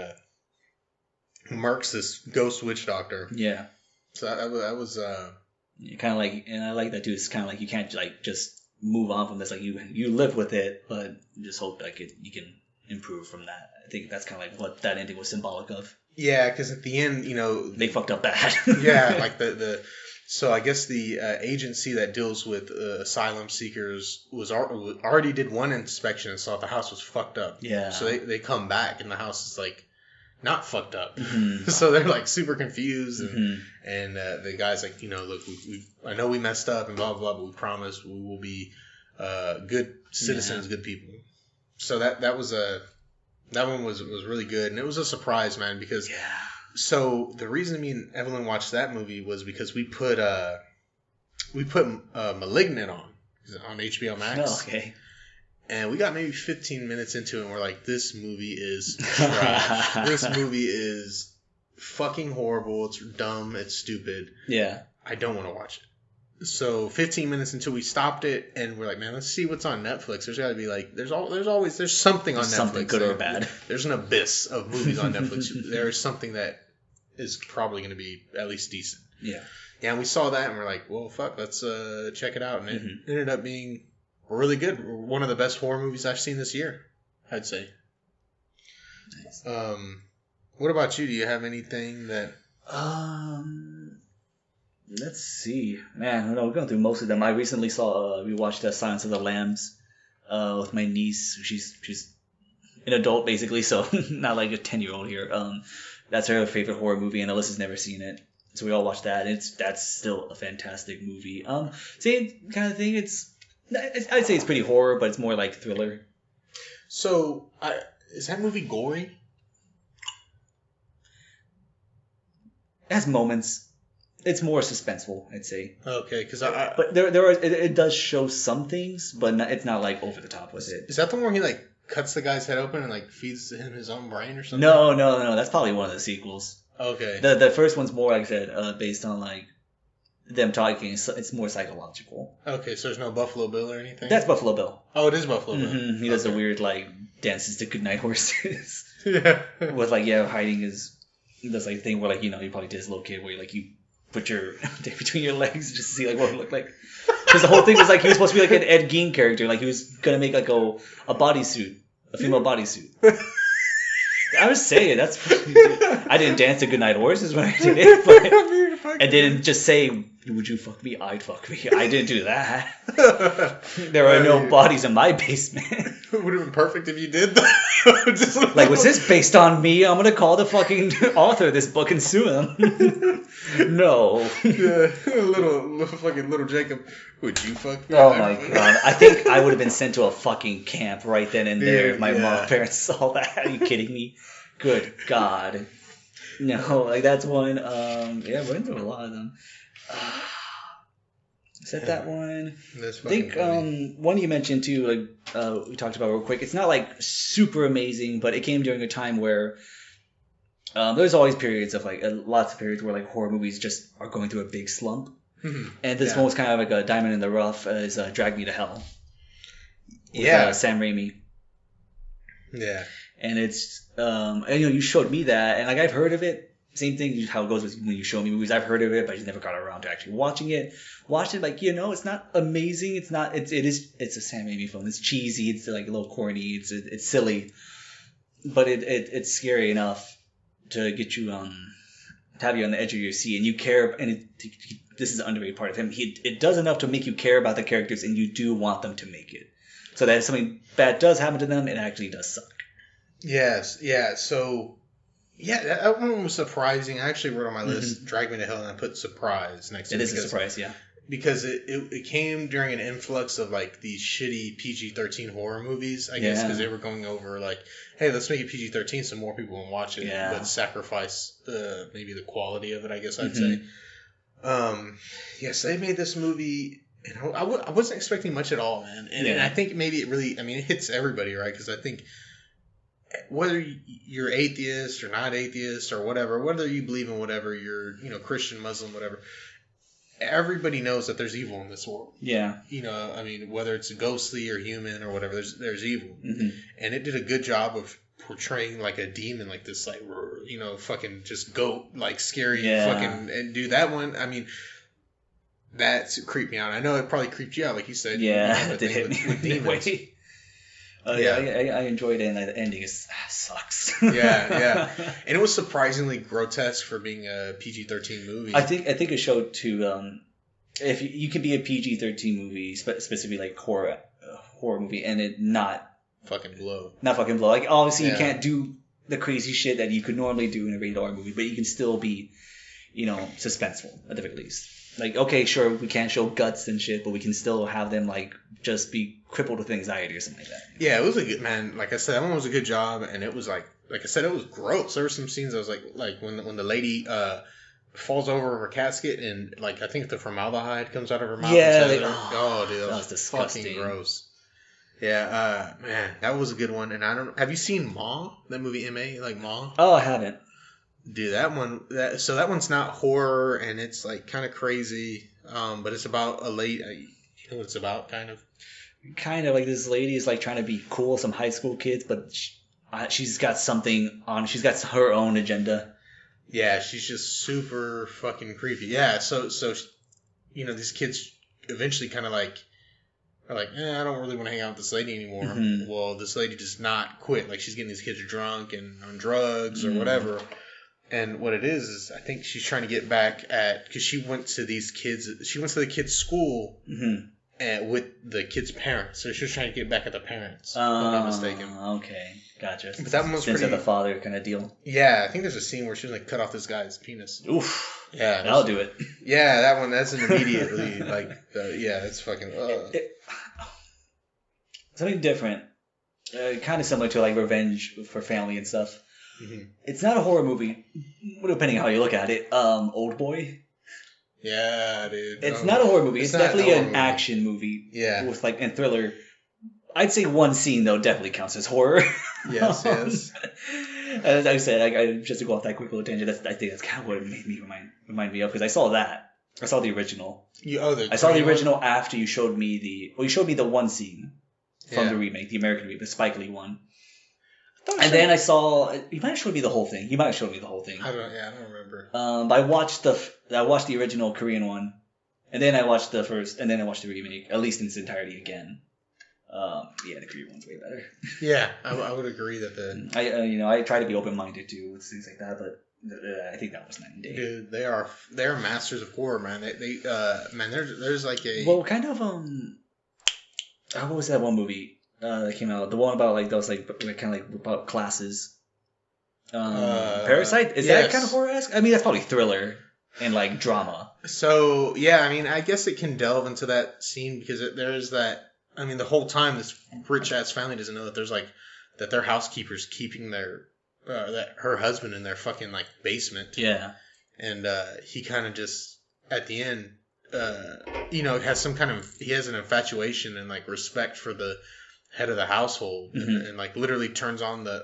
murks this ghost witch doctor. Yeah. So that was kind of like, and I like that too. It's kind of like you can't like just move on from this. Like you live with it, but just hope like you can improve from that. I think that's kind of like what that ending was symbolic of. Yeah, because at the end, they fucked up bad. Yeah, like so I guess the agency that deals with asylum seekers already did one inspection and saw the house was fucked up. Yeah. So they come back and the house is like not fucked up. Mm-hmm. So they're like super confused and the guy's like, look, I know we messed up and blah blah blah, but we promise we will be good citizens, good people. So that one was really good, and it was a surprise, man, because so the reason me and Evelyn watched that movie was because we put Malignant on HBO Max. Oh, okay. And we got maybe 15 minutes into it, and we're like, this movie is trash. This movie is fucking horrible. It's dumb. It's stupid. Yeah. I don't want to watch it. So 15 minutes until we stopped it, and we're like, man, let's see what's on Netflix. There's got to be like, there's something on Netflix. Something good or bad. There's an abyss of movies on Netflix. There's something that is probably going to be at least decent. Yeah. Yeah, and we saw that, and we're like, well, fuck, let's check it out. And it ended up being really good. One of the best horror movies I've seen this year, I'd say. Nice. What about you? Do you have anything that... Let's see. Man, we're going through most of them. I recently we watched Silence of the Lambs with my niece. She's an adult, basically, so not like a 10-year-old here. That's her favorite horror movie, and Alyssa's never seen it. So we all watched that, and that's still a fantastic movie. Same kind of thing. I'd say it's pretty horror, but it's more like thriller. So, is that movie gory? It has moments. It's more suspenseful, I'd say. Okay, because but it does show some things, but it's not like over the top with it. Is that the one where he like cuts the guy's head open and like feeds him his own brain or something? No. That's probably one of the sequels. Okay. The first one's more, like I said, based on like them talking. It's more psychological. Okay, so there's no Buffalo Bill or anything? That's Buffalo Bill. Oh, it is Buffalo Bill. Mm-hmm. He does the weird like dances to Goodnight Horses. Yeah. With like hiding his. He does like thing where like you probably did as a little kid where you put your dick between your legs just to see like what it looked like. Because the whole thing was like he was supposed to be like an Ed Gein character, like he was gonna make like a bodysuit, a female bodysuit. I was saying that's what I didn't dance to Goodnight Horses when I did it, but I didn't just say, "Would you fuck me? I'd fuck me." I didn't do that. There are no bodies in my basement. It would have been perfect if you did that. Like, was this based on me? I'm gonna call the fucking author of this book and sue him. No. Yeah, little Jacob. Would you fuck me? Oh my god! I think I would have been sent to a fucking camp right then and there if my parents saw that. Are you kidding me? Good God! No, like that's one. Yeah, we're into a lot of them. Is that one? That's I think one you mentioned too, like we talked about real quick. It's not like super amazing, but it came during a time where there's always periods of like lots of periods where like horror movies just are going through a big slump. Mm-hmm. And this one was kind of like a diamond in the rough. Is Drag Me to Hell. With, Sam Raimi. Yeah. And it's and, you showed me that, and like I've heard of it. Same thing how it goes with when you show me movies. I've heard of it, but I just never got around to actually watching it. Watched it, like it's not amazing. It's not. It's a Sam Raimi film. It's cheesy. It's like a little corny. It's silly, but it's scary enough to get you to have you on the edge of your seat, and you care. And this is an underrated part of him. It does enough to make you care about the characters, and you do want them to make it. So that if something bad does happen to them, it actually does suck. Yes. Yeah. So. Yeah, that one was surprising. I actually wrote on my list, Drag Me to Hell, and I put surprise next to it. It is a surprise, yeah. Because it came during an influx of, like, these shitty PG-13 horror movies, I guess, because they were going over, like, hey, let's make it PG-13 so more people will watch it, but sacrifice maybe the quality of it, I guess I'd say. Yes, they made this movie, and I wasn't expecting much at all, man. And I think maybe it really, it hits everybody, right? Because I think whether you're atheist or not atheist or whatever, whether you believe in whatever, you're, Christian, Muslim, whatever, everybody knows that there's evil in this world. Yeah. Whether it's ghostly or human or whatever, there's evil. Mm-hmm. And it did a good job of portraying like a demon, like this, like, you know, fucking just goat, like scary, Yeah. fucking, and do that one. I mean, that's creeped me out. I know it probably creeped you out, like you said. Yeah, you know, it did hit me with in a demons. way. Yeah. I enjoyed it, and the ending sucks. Yeah. And it was surprisingly grotesque for being a PG-13 movie. I think it showed to if you can be a PG-13 movie, specifically like horror movie, and it not fucking blow. Like obviously you Yeah. can't do the crazy shit that you could normally do in a rated R movie, but you can still be, you know, suspenseful at the very least. Like, okay, sure, we can't show guts and shit, but we can still have them like just be crippled with anxiety or something like that. Yeah, it was a good, man. Like I said, that one was a good job, and it was like I said, it was gross. There were some scenes I was like when the lady falls over her casket and like I think the formaldehyde comes out of her mouth. Yeah, dude, that was disgusting. Fucking gross. Yeah, man, that was a good one. And have you seen Ma? That movie M.A. like Ma? Oh, I haven't. Dude, that one's not horror, and it's like kind of crazy. But it's about a lady. You know what it's about, kind of. Kind of like this lady is like trying to be cool with some high school kids, but she's got something on. She's got her own agenda. Yeah, she's just super fucking creepy. Yeah, so you know, these kids eventually kind of like are like, I don't really want to hang out with this lady anymore. Mm-hmm. Well, this lady does not quit. Like, she's getting these kids drunk and on drugs or whatever. And what it is I think she's trying to get back at, because she went to the kids' school with the kids' parents. So she was trying to get back at the parents, if I'm not mistaken. Okay, gotcha. But that one was Sense pretty... of the father kind of deal. Yeah, I think there's a scene where she was like cut off this guy's penis. Oof. Yeah. That'll do it. Yeah, that one, that's an immediately, like, yeah, that's fucking... Something different. Kind of similar to like Revenge for Family and stuff. Mm-hmm. It's not a horror movie, depending on how you look at it. Old Boy. Yeah, dude. It's not a horror movie. It's definitely an action movie. Yeah. With like, and thriller. I'd say one scene though definitely counts as horror. Yes. As I said, I just to go off that quick little tangent, I think that's kind of what it made me remind me of, because I saw that. I saw the original. I saw the original after you showed me the one scene from the remake, the American remake, the Spike Lee one. And then I saw, you might have showed me the whole thing. I don't remember. But I watched the original Korean one, and then I watched the remake, at least in its entirety again. The Korean one's way better. Yeah, I would agree that I try to be open minded too with things like that, but I think that was night and day. Dude, they are masters of horror, man. They there's like a kind of what was that one movie that came out? The one about like those like kind of like about classes. Parasite, is that kind of horror-esque? I mean, that's probably thriller and like drama. So yeah, I mean, I guess it can delve into that scene because there's that. I mean, the whole time this rich ass family doesn't know that there's like that their housekeeper's keeping their her husband in their fucking like basement. Yeah, and he kind of just at the end, has some kind of he has an infatuation and like respect for the head of the household, and like literally turns on the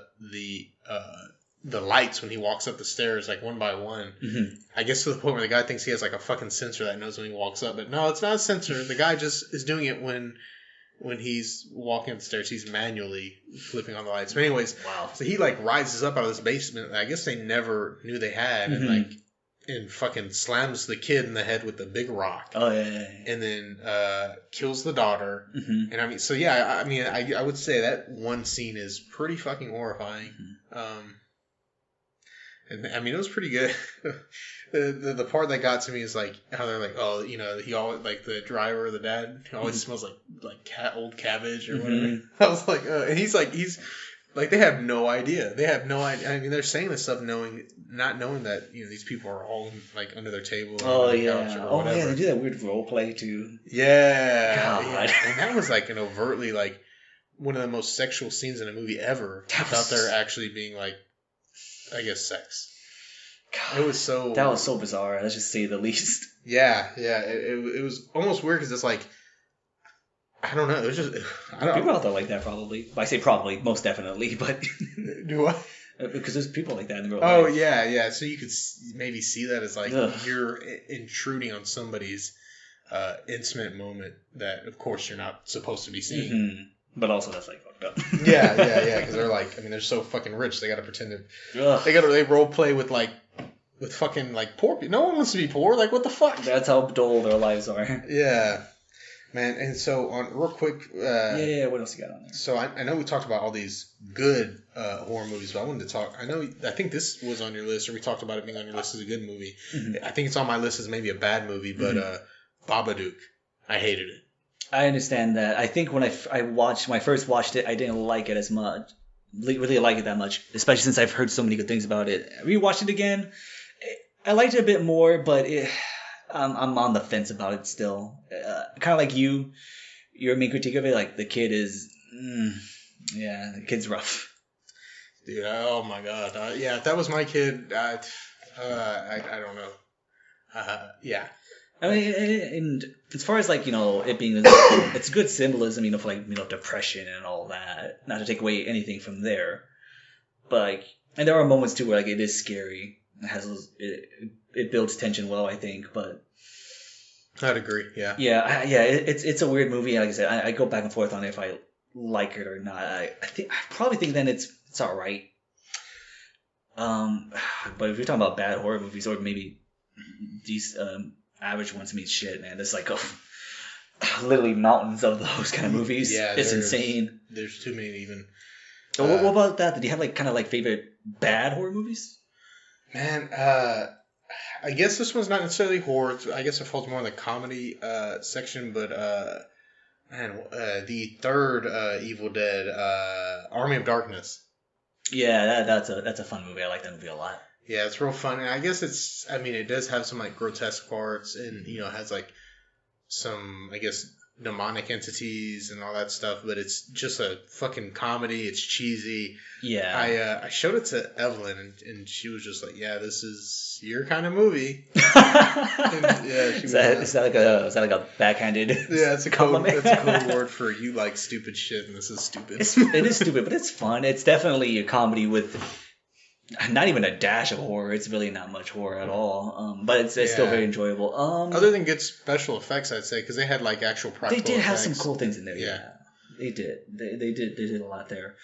lights when he walks up the stairs, like one by one. I guess to the point where the guy thinks he has like a fucking sensor that knows when he walks up, but no, it's not a sensor. The guy just is doing it when he's walking up the stairs. He's manually flipping on the lights. But anyways, wow. So he like rises up out of this basement. I guess they never knew they had, and fucking slams the kid in the head with a big rock. Oh yeah. And then kills the daughter. And I mean, so yeah, I mean, I would say that one scene is pretty fucking horrifying. And I mean, it was pretty good. The part that got to me is like how they're like, oh, he always like the driver or the dad always smells like old cabbage or whatever. I was like, and he's like, they have no idea. I mean, they're saying this stuff not knowing that these people are all like under their table. Oh yeah. Oh yeah, they do that weird role play too. Yeah. God. Yeah. And that was like an overtly like one of the most sexual scenes in a movie ever. Without there actually being like, I guess, sex. God, it was so... That was so bizarre, let's just say the least. Yeah. It was almost weird because it's like... I don't know. It was just... People out there like that, probably. I say probably, most definitely, but... Do what? Because there's people like that in the real life. Oh, yeah. So you could maybe see that as like you're intruding on somebody's intimate moment that, of course, you're not supposed to be seeing. But also that's like fucked up. Yeah. Because they're like, I mean, they're so fucking rich. They gotta pretend to. Ugh. They role play with fucking like poor people. No one wants to be poor. Like, what the fuck? That's how dull their lives are. Yeah, man. And so on real quick. Yeah. What else you got on there? So I know we talked about all these good horror movies, but I wanted to talk. I think this was on your list, or we talked about it being on your list as a good movie. Mm-hmm. I think it's on my list as maybe a bad movie, but Babadook, I hated it. I understand that. I think when I first watched it, I didn't like it as much. Really like it that much, especially since I've heard so many good things about it. I rewatched it again. I liked it a bit more, but I'm on the fence about it still. Kind of like you, your main critique of it, like the kid is, the kid's rough. Dude, oh my god, yeah, if that was my kid, I don't know. Yeah. I mean, and as far as like, it being, it's good symbolism, for like, depression and all that. Not to take away anything from there, but like, and there are moments too where like it is scary. It builds tension well, I think, but I'd agree. Yeah. It's a weird movie. Like I said, I go back and forth on if I like it or not. I probably think then it's all right. But if you're talking about bad horror movies, or maybe these average ones, mean shit, man. There's like literally mountains of those kind of movies. Yeah, it's insane. There's too many even. So what about that? Did you have like kind of like favorite bad horror movies? Man, I guess this one's not necessarily horror. I guess it falls more in the comedy section, but the third Evil Dead, Army of Darkness. Yeah, that's a fun movie. I like that movie a lot. Yeah, it's real fun, and I guess it does have some like grotesque parts, and it has like some, I guess, demonic entities and all that stuff, but it's just a fucking comedy. It's cheesy. Yeah. I showed it to Evelyn, and she was just like, "Yeah, this is your kind of movie." Is that like a backhanded? Yeah, it's a code word for you like stupid shit, and this is stupid. It is stupid, but it's fun. It's definitely a comedy with not even a dash of horror. It's really not much horror at all. But it's still very enjoyable. Other than good special effects, I'd say, because they had like actual practical. They did have effects. some cool things in there. Yeah, they did. They did a lot there.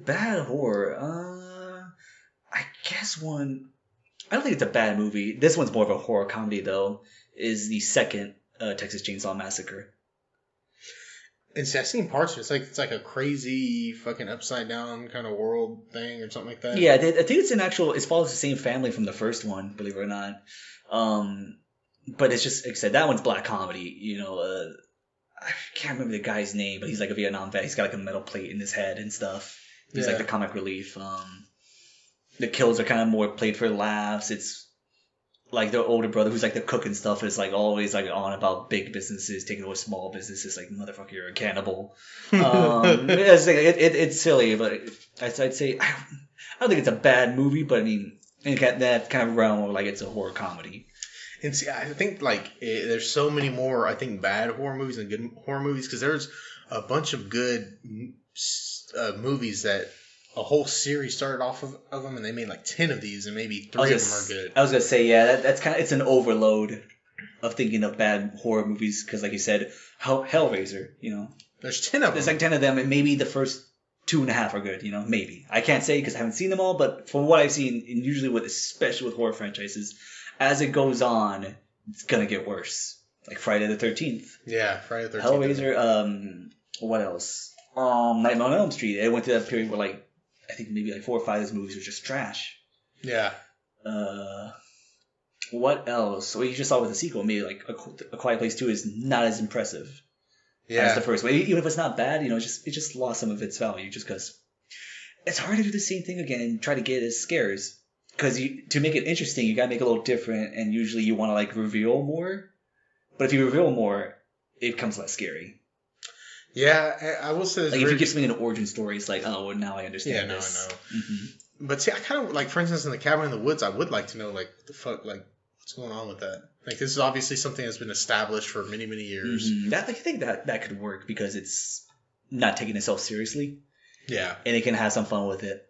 Bad horror. I guess one. I don't think it's a bad movie. This one's more of a horror comedy though. Is the second Texas Chainsaw Massacre. And see, I've seen parts of it. It's like a crazy fucking upside down kind of world thing or something like that. Yeah, I think it follows the same family from the first one, believe it or not. But it's just, like I said, that one's black comedy. I can't remember the guy's name, but he's like a Vietnam vet. He's got like a metal plate in his head and stuff. He's like the comic relief. The kills are kind of more played for laughs. It's like the older brother who's like the cook and stuff is like always like on about big businesses taking over small businesses, like, motherfucker, you're a cannibal. It's silly, but I'd say I don't think it's a bad movie, but I mean in that kind of realm of like it's a horror comedy. And see, I think like there's so many more, I think, bad horror movies than good horror movies, because there's a bunch of good movies that a whole series started off of them, and they made like 10 of these, and maybe 3 of them are good. I was gonna say, yeah, that's kind of, it's an overload of thinking of bad horror movies, because like you said, Hellraiser, there's 10 of them. There's like 10 of them, and maybe the first 2.5 are good, maybe. I can't say because I haven't seen them all, but from what I've seen, and usually especially with horror franchises, as it goes on, it's gonna get worse. Like Friday the 13th. Yeah, Friday the 13th. Hellraiser. What else? Nightmare on Elm Street. It went to that period where like I think maybe like 4 or 5 of those movies were just trash. Yeah. What else? Well, you just saw with the sequel, maybe like A Quiet Place 2 is not as impressive as the first one. Even if it's not bad, it just lost some of its value just because it's hard to do the same thing again and try to get as scares. Because to make it interesting, you gotta make it a little different, and usually you want to like reveal more. But if you reveal more, it becomes less scary. Yeah, I will say. Like if you give something an origin story, it's like, oh, well, now I understand this. Yeah, I know. Mm-hmm. But see, I kind of like, for instance, in the Cabin in the Woods, I would like to know like what the fuck, like what's going on with that. Like this is obviously something that's been established for many, many years. Mm-hmm. I think that could work because it's not taking itself seriously. Yeah, and it can have some fun with it.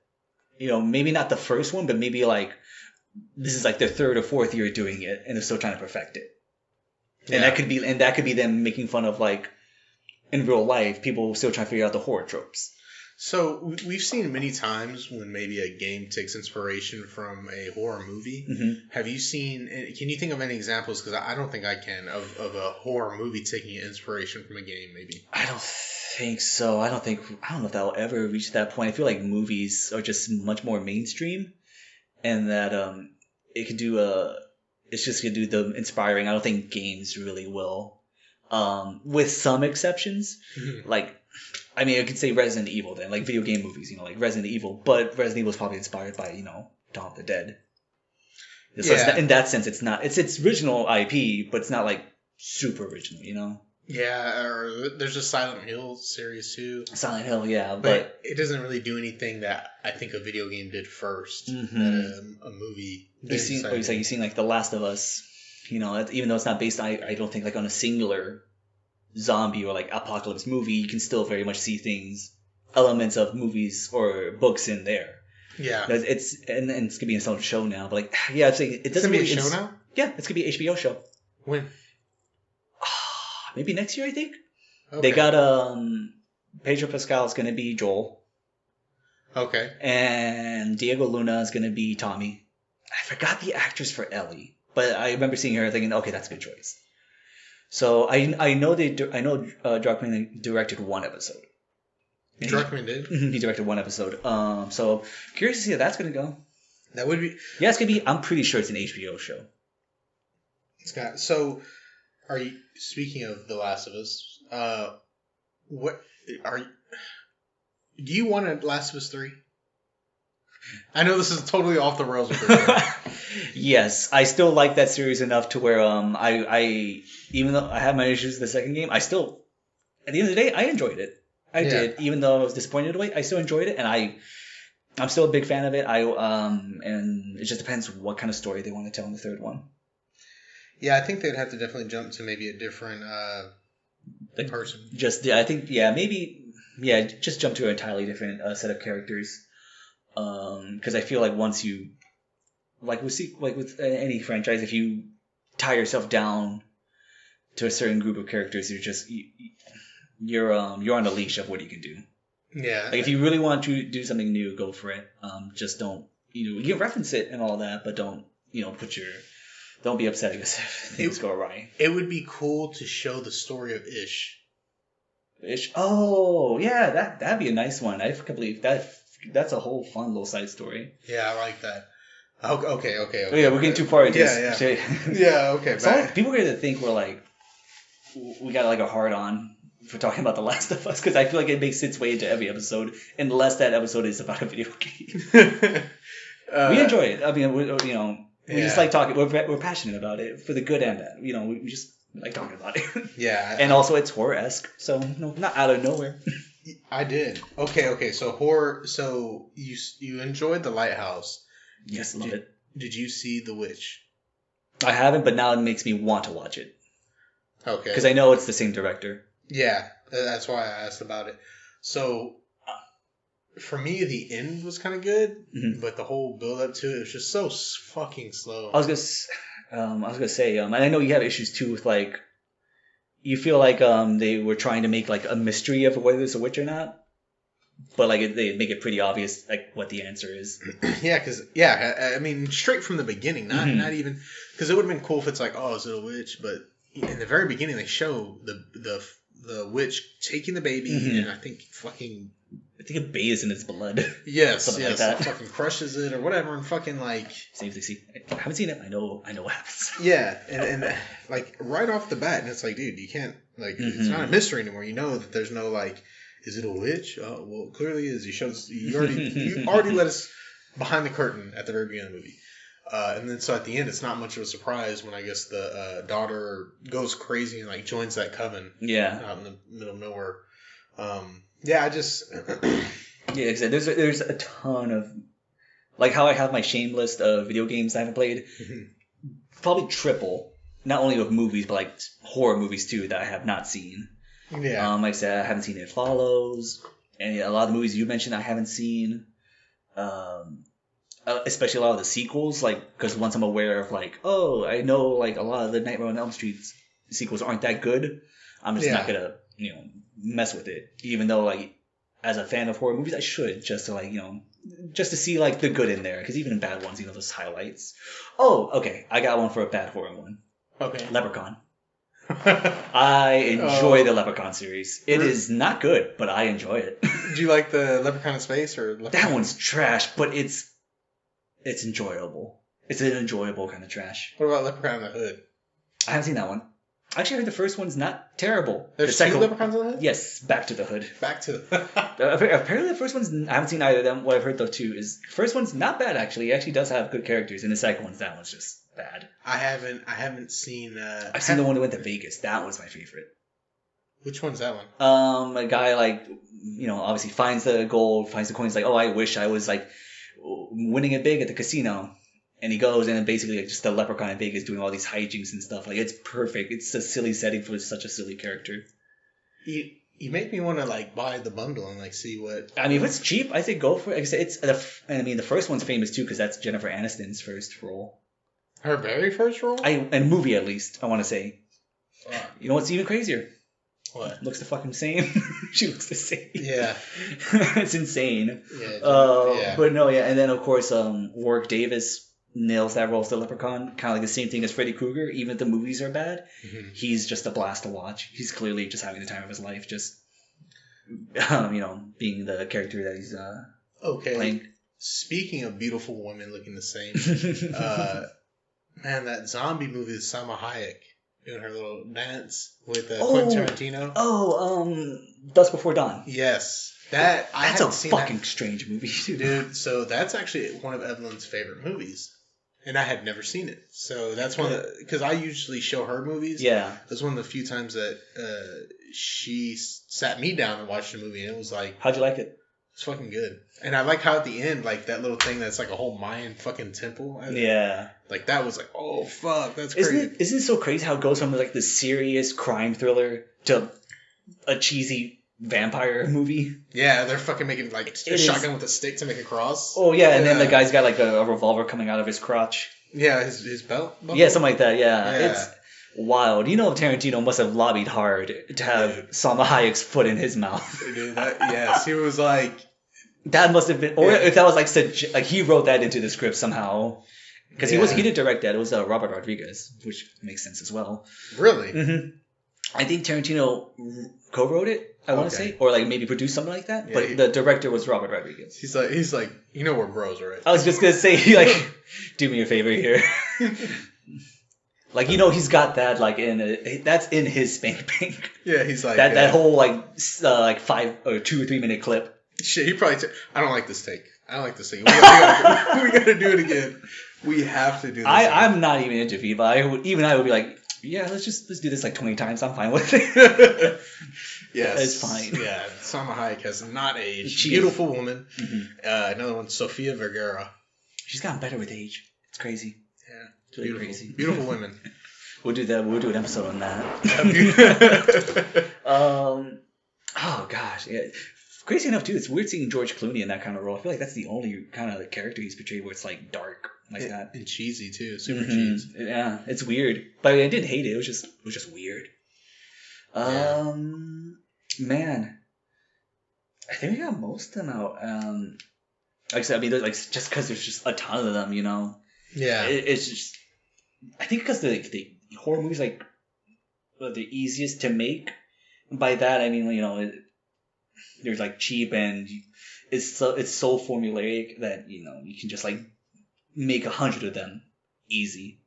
Maybe not the first one, but maybe like this is like their 3rd or 4th year doing it, and they're still trying to perfect it. Yeah. And that could be them making fun of like in real life, people still try to figure out the horror tropes. So we've seen many times when maybe a game takes inspiration from a horror movie. Mm-hmm. Have you seen? Can you think of any examples? Because I don't think I can of a horror movie taking inspiration from a game. Maybe. I don't think so. I don't know if that'll ever reach that point. I feel like movies are just much more mainstream, and that it can do it's just gonna do the inspiring. I don't think games really will. With some exceptions, like. I mean, I could say Resident Evil then, like video game movies, like Resident Evil, but Resident Evil is probably inspired by, Dawn of the Dead. So in that sense, it's its original IP, but it's not like super original, Yeah, or there's a Silent Hill series too. Silent Hill, yeah, but it doesn't really do anything that I think a video game did first. That a movie. You've seen like The Last of Us, even though it's not based, I don't think like on a singular zombie or like apocalypse movie, you can still very much see elements of movies or books in there. Yeah, it's it's gonna be its own show now. But like, yeah, I'm saying it doesn't be a show now. Yeah, it's gonna be an HBO show. When? Maybe next year, I think. Okay. They got Pedro Pascal is gonna be Joel. Okay. And Diego Luna is gonna be Tommy. I forgot the actress for Ellie, but I remember seeing her thinking, okay, that's a good choice. So I know Druckmann directed one episode. Druckmann did? He directed one episode. So curious to see how that's gonna go. That would be. Yeah, it's gonna be. I'm pretty sure it's an HBO show. So, are you speaking of The Last of Us? What are you? Do you want a Last of Us 3? I know this is totally off the rails. Yes, I still like that series enough to where I even though I had my issues with the second game, I still at the end of the day I enjoyed it. I did, even though I was disappointed away. I still enjoyed it, and I'm still a big fan of it. And it just depends what kind of story they want to tell in the third one. Yeah, I think they'd have to definitely jump to maybe a different person. Just just jump to an entirely different set of characters. Because I feel like once you with any franchise, if you tie yourself down to a certain group of characters, you're on the leash of what you can do. Yeah. Like if you really want to do something new, go for it. Just don't you can reference it and all that, but don't don't be upset because things go awry. It would be cool to show the story of Ish. Ish. Oh yeah, that'd be a nice one. I can't believe that's a whole fun little side story. Yeah, I like that. Okay. Oh, yeah, we're getting too far into this. Yeah, okay. So people are going to think we're like, we got like a hard on for talking about The Last of Us, because I feel like it makes its way into every episode, unless that episode is about a video game. We enjoy it. I mean, we just like talking. We're passionate about it for the good and bad. We just like talking about it. Yeah. And also it's horror-esque, so not out of nowhere. I did. Okay. So horror. So you enjoyed The Lighthouse. Yes, love it. Did you see The Witch? I haven't, but now it makes me want to watch it. Okay. Because I know it's the same director. Yeah, that's why I asked about it. So, for me, the end was kind of good, but the whole build up to it was just so fucking slow. I was gonna say, and I know you have issues too with like, you feel like they were trying to make like a mystery of whether it's a witch or not. But like they make it pretty obvious like what the answer is. I mean straight from the beginning, not even because it would have been cool if it's like, oh, is it a witch? But in the very beginning they show the witch taking the baby and I think it bathes in its blood. Yes, something like that. Fucking crushes it or whatever and fucking like saves the scene. I haven't seen it. I know what happens. Yeah, and like right off the bat, and it's like, dude, you can't like it's not a mystery anymore. You know that there's no like. Is it a witch? Oh, well, it clearly is. You already let us behind the curtain at the very beginning of the movie. And then so at the end, it's not much of a surprise when I guess the daughter goes crazy and like joins that coven. Yeah. Out in the middle of nowhere. I just. Yeah, exactly. There's a ton of like how I have my shame list of video games I haven't played. Probably triple, not only of movies but like horror movies too that I have not seen. Yeah. Like I said, I haven't seen It Follows, and a lot of the movies you mentioned I haven't seen. Especially a lot of the sequels, like because once I'm aware of like, oh, I know like a lot of the Nightmare on Elm Street sequels aren't that good. I'm just not gonna mess with it. Even though like as a fan of horror movies, I should just to like just to see like the good in there. Because even in bad ones, those highlights. Oh, okay, I got one for a bad horror one. Okay. Leprechaun. I enjoy the Leprechaun series. It is not good, but I enjoy it. Do you like the Leprechaun in Space or Leprechaun? That one's trash, but it's enjoyable. It's an enjoyable kind of trash. What about Leprechaun in the Hood? I haven't seen that one. Actually, I heard the first one's not terrible. There's the two Leprechauns in the Hood? Yes, Back to the Hood. Back to the Apparently the first one's, I haven't seen either of them. What I've heard though too is the first one's not bad actually. It actually does have good characters. And the second one's just bad. I haven't seen I've seen the one that went to Vegas. That was my favorite. Which one's that one? A guy like, obviously finds the gold, finds the coins, like, oh, I wish I was like winning it big at the casino. And he goes and basically like, just the leprechaun in Vegas doing all these hijinks and stuff. Like, it's perfect. It's a silly setting for such a silly character. You make me want to like buy the bundle and like see what. I mean, if it's cheap, I say go for it. Like I said, the first one's famous too because that's Jennifer Aniston's first role. Her very first role? And movie at least, I want to say. Wow. You know what's even crazier? What? Looks the fucking same. She looks the same. Yeah. It's insane. Yeah. But no, yeah. And then, of course, Warwick Davis nails that role as the leprechaun. Kind of like the same thing as Freddy Krueger. Even if the movies are bad, he's just a blast to watch. He's clearly just having the time of his life. Just, being the character that he's playing. Speaking of beautiful women looking the same, man, that zombie movie with Salma Hayek doing her little dance with Quentin Tarantino. Dusk Before Dawn. Yes. That's a fucking strange movie, dude. So that's actually one of Evelyn's favorite movies, and I had never seen it. So that's one of because I usually show her movies. Yeah, that's one of the few times that she sat me down and watched the movie, and it was like, how'd you like it? It's fucking good, and I like how at the end, like that little thing that's like a whole Mayan fucking temple. Yeah, like that was like, oh fuck, that's crazy. Isn't it so crazy how it goes from like the serious crime thriller to a cheesy vampire movie? Yeah, they're fucking making like a shotgun with a stick to make a cross. Oh yeah, and then the guy's got like a revolver coming out of his crotch. Yeah, his belt. Yeah, something like that. Yeah, it's wild. Tarantino must have lobbied hard to have Salma Hayek's foot in his mouth. Dude, yes, he was like. That must have been, or if that was like he wrote that into the script somehow, because he did direct that. It was Robert Rodriguez, which makes sense as well. Really? Mm-hmm. I think Tarantino co-wrote it. I want to say, or like maybe produced something like that. Yeah, but the director was Robert Rodriguez. He's like, we're bros, right? I was just gonna say, do me a favor here. Like, he's got that like that's in his spank bank. Yeah, he's like that whole like 5 or 2 or 3 minute clip. Shit, he probably. I don't like this take. We gotta do it again. We have to do this. I'm not even into Viva. I would be like, yeah, let's do this like 20 times. I'm fine with it. Yes, it's fine. Yeah, Salma Hayek has not aged. Beautiful woman. Mm-hmm. Another one, Sofia Vergara. She's gotten better with age. It's crazy. Yeah, it's really crazy. Beautiful women. We'll do that. We'll do an episode on that. Oh gosh, yeah. Crazy enough too, it's weird seeing George Clooney in that kind of role. I feel like that's the only kind of character he's portrayed where it's like dark like that and cheesy too, super cheesy. Yeah, it's weird, but I didn't hate it. It was just weird. Man, I think we got most of them out. Like I said, I mean, there's like just because there's just a ton of them, Yeah, it's just I think because the horror movies like they're easiest to make. By that I mean they're like cheap and it's so formulaic that you can just like make 100 of them easy.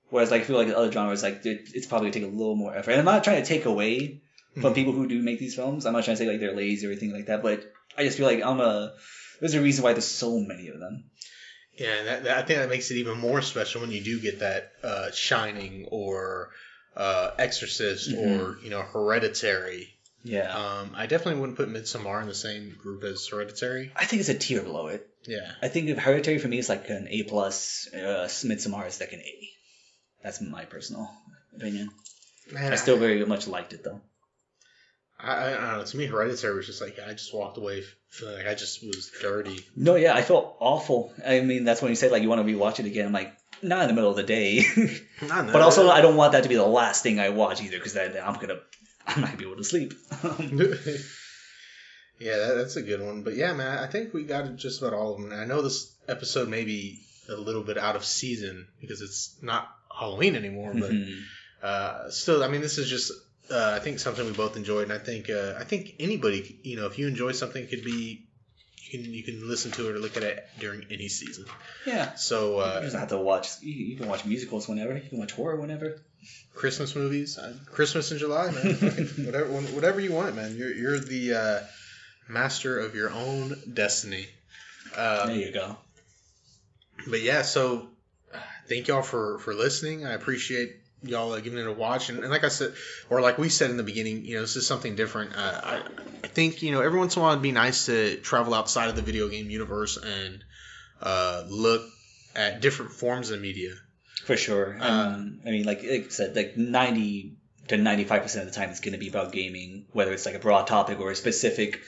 Whereas like I feel like other genres like it's probably gonna take a little more effort. And I'm not trying to take away from people who do make these films. I'm not trying to say like they're lazy or anything like that. But I just feel like there's a reason why there's so many of them. Yeah, and I think that makes it even more special when you do get that Shining or Exorcist or Hereditary. Yeah. I definitely wouldn't put Midsommar in the same group as Hereditary. I think it's a tier below it. Yeah. I think Hereditary for me is like an A+. Midsommar is like an A. That's my personal opinion. Man, I still very much liked it though. I don't know. To me, Hereditary was just like I just walked away feeling like I just was dirty. No, yeah, I felt awful. I mean, that's when you say like you want to rewatch it again. I'm like, not in the middle of the day. But also, I don't want that to be the last thing I watch either, because then I'm I'm not gonna be able to sleep. Yeah, that's a good one. But yeah, man, I think we got just about all of them. And I know this episode may be a little bit out of season because it's not Halloween anymore, but still, I mean, this is just I think something we both enjoyed, and I think anybody, if you enjoy something, it could be you can listen to it or look at it during any season. Yeah. So you just have to watch. You can watch musicals whenever. You can watch horror whenever. Christmas movies, Christmas in July, man. whatever you want, man. You're the master of your own destiny. There you go. But yeah, so thank y'all for listening. I appreciate y'all giving it a watch. And like I said, or like we said in the beginning, this is something different. I think, every once in a while it'd be nice to travel outside of the video game universe and look at different forms of media. For sure. I mean, like I said, like 90 to 95% of the time it's going to be about gaming, whether it's like a broad topic or a specific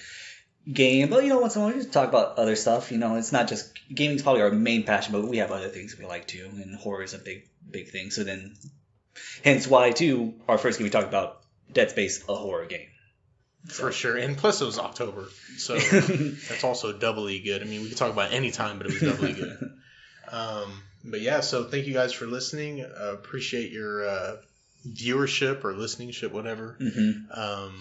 game. But, once in a while we just talk about other stuff. It's not just gaming's probably our main passion, but we have other things we like too. And horror is a big thing. So then, hence why, too, our first game we talked about, Dead Space, a horror game. So. For sure. And plus it was October. So that's also doubly good. I mean, we could talk about any time, but it was doubly good. But yeah, so thank you guys for listening. Appreciate your viewership or listeningship, whatever. I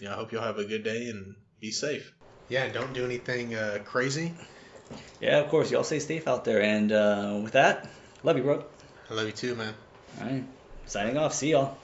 hope you'll have a good day and be safe. Yeah, don't do anything crazy. Yeah, of course. Y'all stay safe out there. And with that, love you, bro. I love you too, man. All right. Signing off. See y'all.